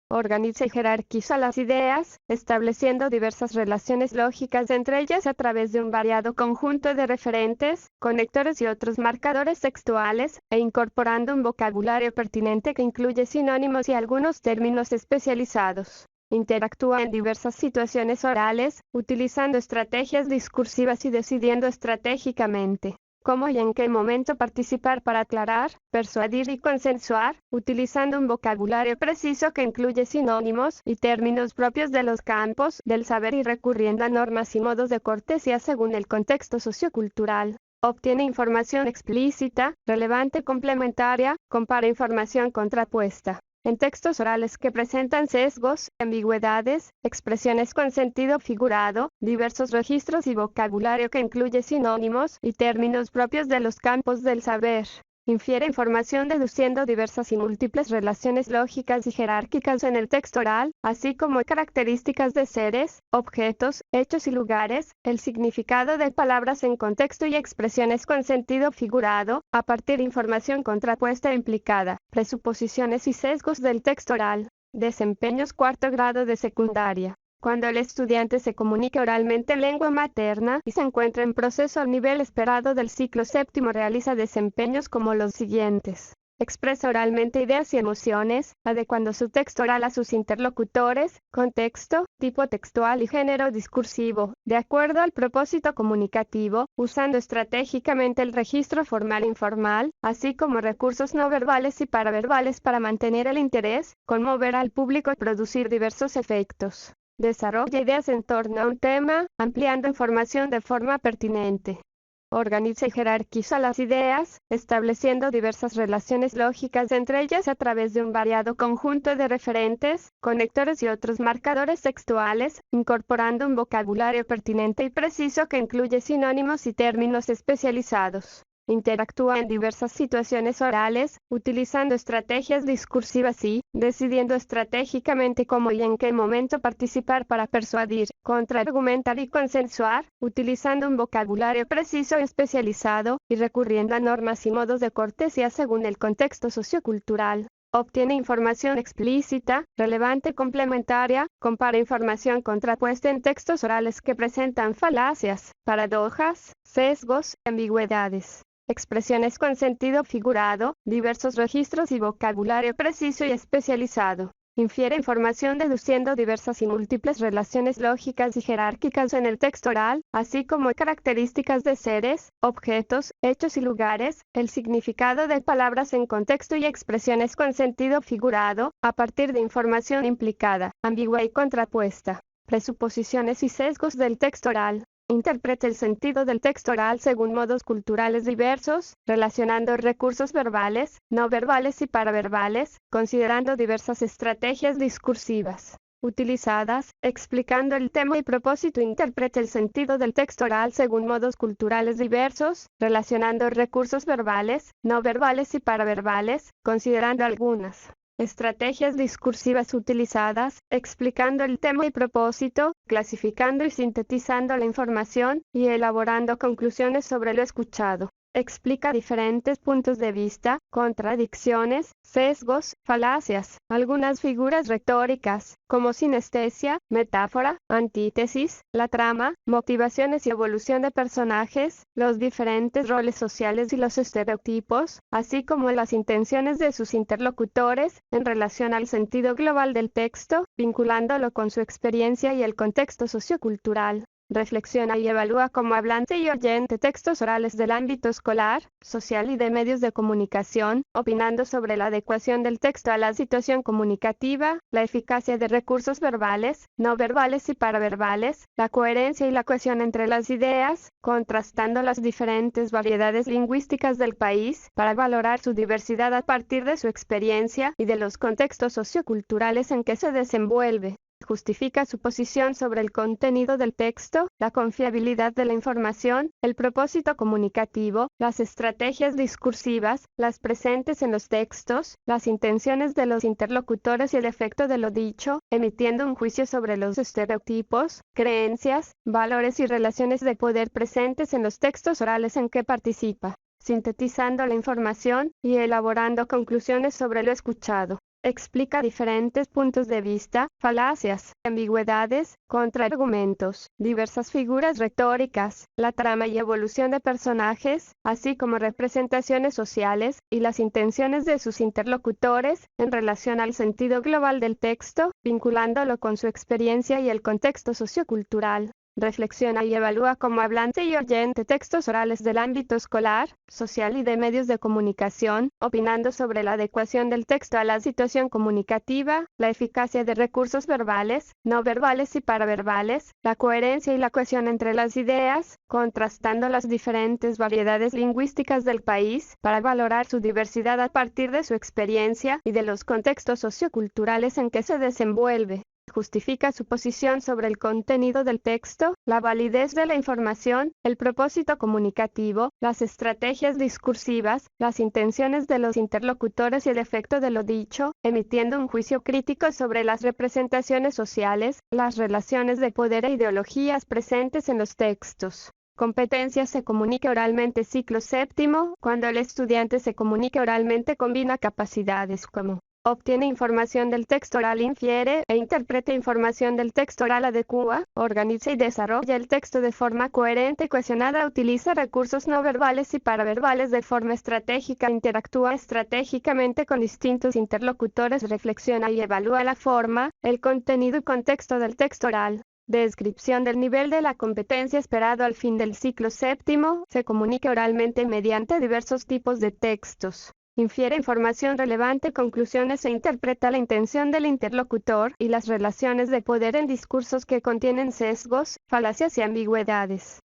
Speaker 1: Organiza y jerarquiza las ideas, estableciendo diversas relaciones lógicas entre ellas a través de un variado conjunto de referentes, conectores y otros marcadores textuales, e incorporando un vocabulario pertinente que incluye sinónimos y algunos términos especializados. Interactúa en diversas situaciones orales, utilizando estrategias discursivas y decidiendo estratégicamente cómo y en qué momento participar para aclarar, persuadir y consensuar, utilizando un vocabulario preciso que incluye sinónimos y términos propios de los campos del saber y recurriendo a normas y modos de cortesía según el contexto sociocultural. Obtiene información explícita, relevante, complementaria, compara información contrapuesta. En textos orales que presentan sesgos, ambigüedades, expresiones con sentido figurado, diversos registros y vocabulario que incluye sinónimos y términos propios de los campos del saber. Infiere información deduciendo diversas y múltiples relaciones lógicas y jerárquicas en el texto oral, así como características de seres, objetos, hechos y lugares, el significado de palabras en contexto y expresiones con sentido figurado, a partir de información contrapuesta e implicada, presuposiciones y sesgos del texto oral. Desempeños cuarto grado de secundaria. Cuando el estudiante se comunica oralmente en lengua materna y se encuentra en proceso al nivel esperado del ciclo séptimo, realiza desempeños como los siguientes. Expresa oralmente ideas y emociones, adecuando su texto oral a sus interlocutores, contexto, tipo textual y género discursivo, de acuerdo al propósito comunicativo, usando estratégicamente el registro formal e informal, así como recursos no verbales y paraverbales para mantener el interés, conmover al público y producir diversos efectos. Desarrolla ideas en torno a un tema, ampliando información de forma pertinente. Organiza y jerarquiza las ideas, estableciendo diversas relaciones lógicas entre ellas a través de un variado conjunto de referentes, conectores y otros marcadores textuales, incorporando un vocabulario pertinente y preciso que incluye sinónimos y términos especializados. Interactúa en diversas situaciones orales, utilizando estrategias discursivas y decidiendo estratégicamente cómo y en qué momento participar para persuadir, contraargumentar y consensuar, utilizando un vocabulario preciso y especializado, y recurriendo a normas y modos de cortesía según el contexto sociocultural. Obtiene información explícita, relevante, complementaria, compara información contrapuesta en textos orales que presentan falacias, paradojas, sesgos, ambigüedades. Expresiones con sentido figurado, diversos registros y vocabulario preciso y especializado. Infiere información deduciendo diversas y múltiples relaciones lógicas y jerárquicas en el texto oral, así como características de seres, objetos, hechos y lugares, el significado de palabras en contexto y expresiones con sentido figurado, a partir de información implicada, ambigua y contrapuesta. Presuposiciones y sesgos del texto oral. Interpreta el sentido del texto oral según modos culturales diversos, relacionando recursos verbales, no verbales y paraverbales, considerando diversas estrategias discursivas utilizadas, explicando el tema y propósito. Interpreta el sentido del texto oral según modos culturales diversos, relacionando recursos verbales, no verbales y paraverbales, considerando algunas estrategias discursivas utilizadas, explicando el tema y propósito, clasificando y sintetizando la información, y elaborando conclusiones sobre lo escuchado. Explica diferentes puntos de vista, contradicciones, sesgos, falacias, algunas figuras retóricas, como sinestesia, metáfora, antítesis, la trama, motivaciones y evolución de personajes, los diferentes roles sociales y los estereotipos, así como las intenciones de sus interlocutores, en relación al sentido global del texto, vinculándolo con su experiencia y el contexto sociocultural. Reflexiona y evalúa como hablante y oyente textos orales del ámbito escolar, social y de medios de comunicación, opinando sobre la adecuación del texto a la situación comunicativa, la eficacia de recursos verbales, no verbales y paraverbales, la coherencia y la cohesión entre las ideas, contrastando las diferentes variedades lingüísticas del país, para valorar su diversidad a partir de su experiencia y de los contextos socioculturales en que se desenvuelve. Justifica su posición sobre el contenido del texto, la confiabilidad de la información, el propósito comunicativo, las estrategias discursivas, las presentes en los textos, las intenciones de los interlocutores y el efecto de lo dicho, emitiendo un juicio sobre los estereotipos, creencias, valores y relaciones de poder presentes en los textos orales en que participa. sintetizando la información y elaborando conclusiones sobre lo escuchado. Explica diferentes puntos de vista, falacias, ambigüedades, contraargumentos, diversas figuras retóricas, la trama y evolución de personajes, así como representaciones sociales y las intenciones de sus interlocutores en relación al sentido global del texto, vinculándolo con su experiencia y el contexto sociocultural. Reflexiona y evalúa como hablante y oyente textos orales del ámbito escolar, social y de medios de comunicación, opinando sobre la adecuación del texto a la situación comunicativa, la eficacia de recursos verbales, no verbales y paraverbales, la coherencia y la cohesión entre las ideas, contrastando las diferentes variedades lingüísticas del país para valorar su diversidad a partir de su experiencia y de los contextos socioculturales en que se desenvuelve. Justifica su posición sobre el contenido del texto, la validez de la información, el propósito comunicativo, las estrategias discursivas, las intenciones de los interlocutores y el efecto de lo dicho, emitiendo un juicio crítico sobre las representaciones sociales, las relaciones de poder e ideologías presentes en los textos. Competencia se comunica oralmente. Ciclo séptimo. Cuando el estudiante se comunica oralmente combina capacidades como obtiene información del texto oral, infiere e interpreta información del texto oral, adecua, organiza y desarrolla el texto de forma coherente y cohesionada, utiliza recursos no verbales y paraverbales de forma estratégica, interactúa estratégicamente con distintos interlocutores, reflexiona y evalúa la forma, el contenido y contexto del texto oral. Descripción del nivel de la competencia esperado al fin del ciclo séptimo. Se comunica oralmente mediante diversos tipos de textos. Infiere información relevante, conclusiones e interpreta la intención del interlocutor y las relaciones de poder en discursos que contienen sesgos, falacias y ambigüedades.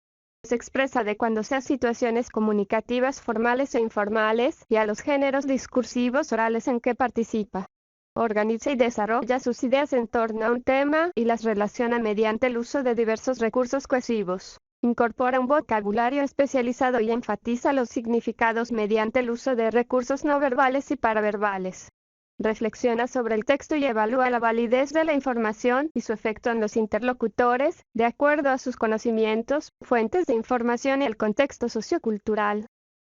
Speaker 1: Se expresa adecuándose a situaciones comunicativas formales e informales y a los géneros discursivos orales en que participa. Organiza y desarrolla sus ideas en torno a un tema y las relaciona mediante el uso de diversos recursos cohesivos. Incorpora un vocabulario especializado y enfatiza los significados mediante el uso de recursos no verbales y paraverbales. Reflexiona sobre el texto y evalúa la validez de la información y su efecto en los interlocutores, de acuerdo a sus conocimientos, fuentes de información y el contexto sociocultural.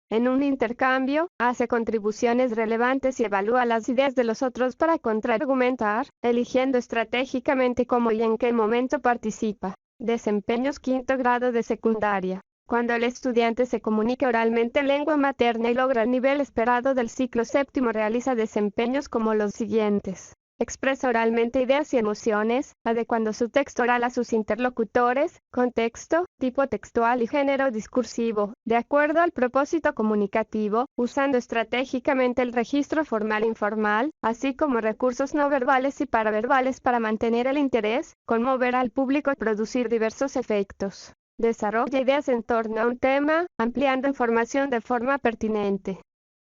Speaker 1: En un intercambio, hace contribuciones relevantes y evalúa las ideas de los otros para contraargumentar, eligiendo estratégicamente cómo y en qué momento participa. Desempeños quinto grado de secundaria. Cuando el estudiante se comunica oralmente en lengua materna y logra el nivel esperado del ciclo séptimo, realiza desempeños como los siguientes. Expresa oralmente ideas y emociones, adecuando su texto oral a sus interlocutores, contexto, tipo textual y género discursivo, de acuerdo al propósito comunicativo, usando estratégicamente el registro formal e informal, así como recursos no verbales y paraverbales para mantener el interés, conmover al público y producir diversos efectos. Desarrolla ideas en torno a un tema, ampliando información de forma pertinente.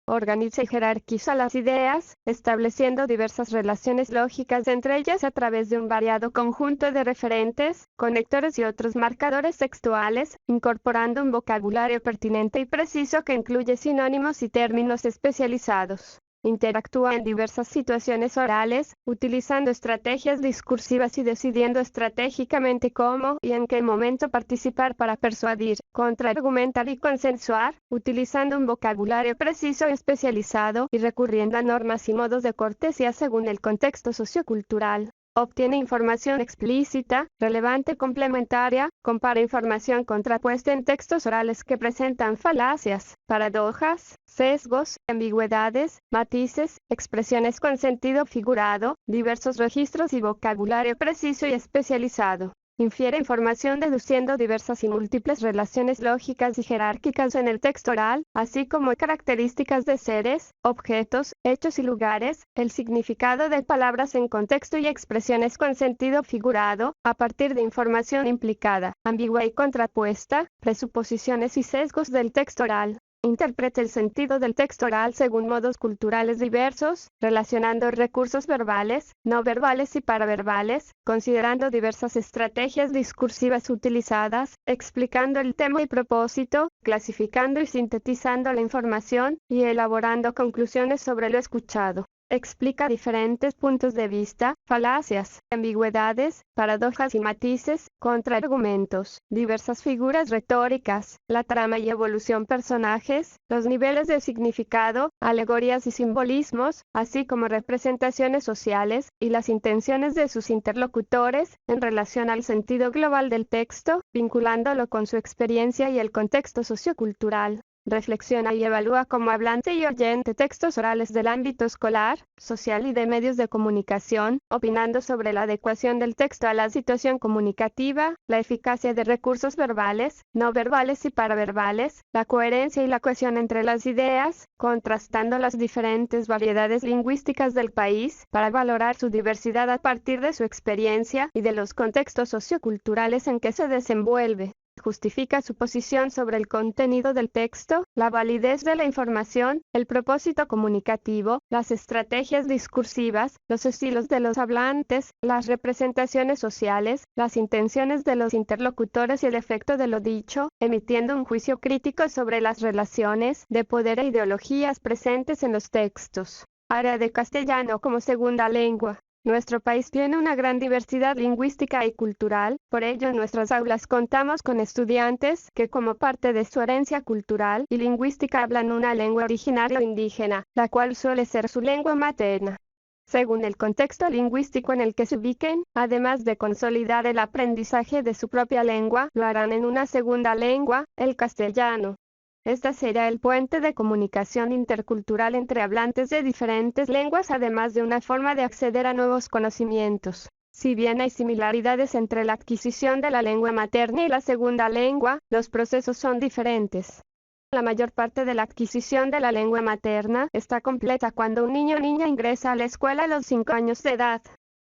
Speaker 1: Organiza y jerarquiza las ideas, estableciendo diversas relaciones lógicas entre ellas a través de un variado conjunto de referentes, conectores y otros marcadores textuales, incorporando un vocabulario pertinente y preciso que incluye sinónimos y términos especializados. Interactúa en diversas situaciones orales, utilizando estrategias discursivas y decidiendo estratégicamente cómo y en qué momento participar para persuadir, contraargumentar y consensuar, utilizando un vocabulario preciso y especializado y recurriendo a normas y modos de cortesía según el contexto sociocultural. Obtiene información explícita, relevante, complementaria, compara información contrapuesta en textos orales que presentan falacias, paradojas, sesgos, ambigüedades, matices, expresiones con sentido figurado, diversos registros y vocabulario preciso y especializado. Infiere información deduciendo diversas y múltiples relaciones lógicas y jerárquicas en el texto oral, así como características de seres, objetos, hechos y lugares, el significado de palabras en contexto y expresiones con sentido figurado, a partir de información implicada, ambigua y contrapuesta, presuposiciones y sesgos del texto oral. Interpreta el sentido del texto oral según modos culturales diversos, relacionando recursos verbales, no verbales y paraverbales, considerando diversas estrategias discursivas utilizadas, explicando el tema y propósito, clasificando y sintetizando la información, y elaborando conclusiones sobre lo escuchado. Explica diferentes puntos de vista, falacias, ambigüedades, paradojas y matices, contraargumentos, diversas figuras retóricas, la trama y evolución personajes, los niveles de significado, alegorías y simbolismos, así como representaciones sociales, y las intenciones de sus interlocutores, en relación al sentido global del texto, vinculándolo con su experiencia y el contexto sociocultural. Reflexiona y evalúa como hablante y oyente textos orales del ámbito escolar, social y de medios de comunicación, opinando sobre la adecuación del texto a la situación comunicativa, la eficacia de recursos verbales, no verbales y paraverbales, la coherencia y la cohesión entre las ideas, contrastando las diferentes variedades lingüísticas del país, para valorar su diversidad a partir de su experiencia y de los contextos socioculturales en que se desenvuelve. Justifica su posición sobre el contenido del texto, la validez de la información, el propósito comunicativo, las estrategias discursivas, los estilos de los hablantes, las representaciones sociales, las intenciones de los interlocutores y el efecto de lo dicho, emitiendo un juicio crítico sobre las relaciones de poder e ideologías presentes en los textos. Área de castellano como segunda lengua. Nuestro país tiene una gran diversidad lingüística y cultural, por ello en nuestras aulas contamos con estudiantes que como parte de su herencia cultural y lingüística hablan una lengua originaria o indígena, la cual suele ser su lengua materna. Según el contexto lingüístico en el que se ubiquen, además de consolidar el aprendizaje de su propia lengua, lo harán en una segunda lengua, el castellano. Esta será el puente de comunicación intercultural entre hablantes de diferentes lenguas, además de una forma de acceder a nuevos conocimientos. Si bien hay similaridades entre la adquisición de la lengua materna y la segunda lengua, los procesos son diferentes. La mayor parte de la adquisición de la lengua materna está completa cuando un niño o niña ingresa a la escuela a los 5 años de edad.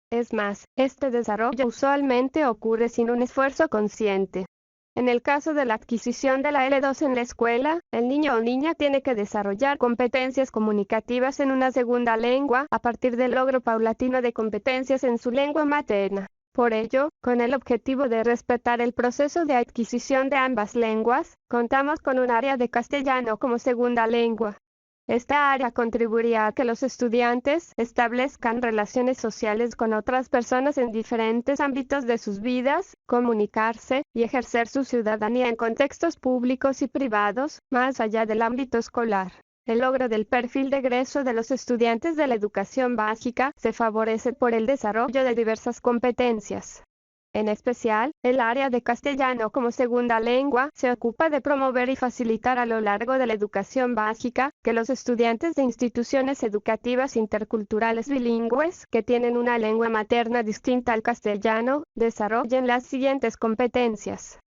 Speaker 1: Es más, este desarrollo usualmente ocurre sin un esfuerzo consciente. En el caso de la adquisición de la L2 en la escuela, el niño o niña tiene que desarrollar competencias comunicativas en una segunda lengua a partir del logro paulatino de competencias en su lengua materna. Por ello, con el objetivo de respetar el proceso de adquisición de ambas lenguas, contamos con un área de castellano como segunda lengua. Esta área contribuiría a que los estudiantes establezcan relaciones sociales con otras personas en diferentes ámbitos de sus vidas, comunicarse y ejercer su ciudadanía en contextos públicos y privados, más allá del ámbito escolar. El logro del perfil de egreso de los estudiantes de la educación básica se favorece por el desarrollo de diversas competencias. En especial, el área de castellano como segunda lengua se ocupa de promover y facilitar a lo largo de la educación básica que los estudiantes de instituciones educativas interculturales bilingües que tienen una lengua materna distinta al castellano desarrollen las siguientes competencias.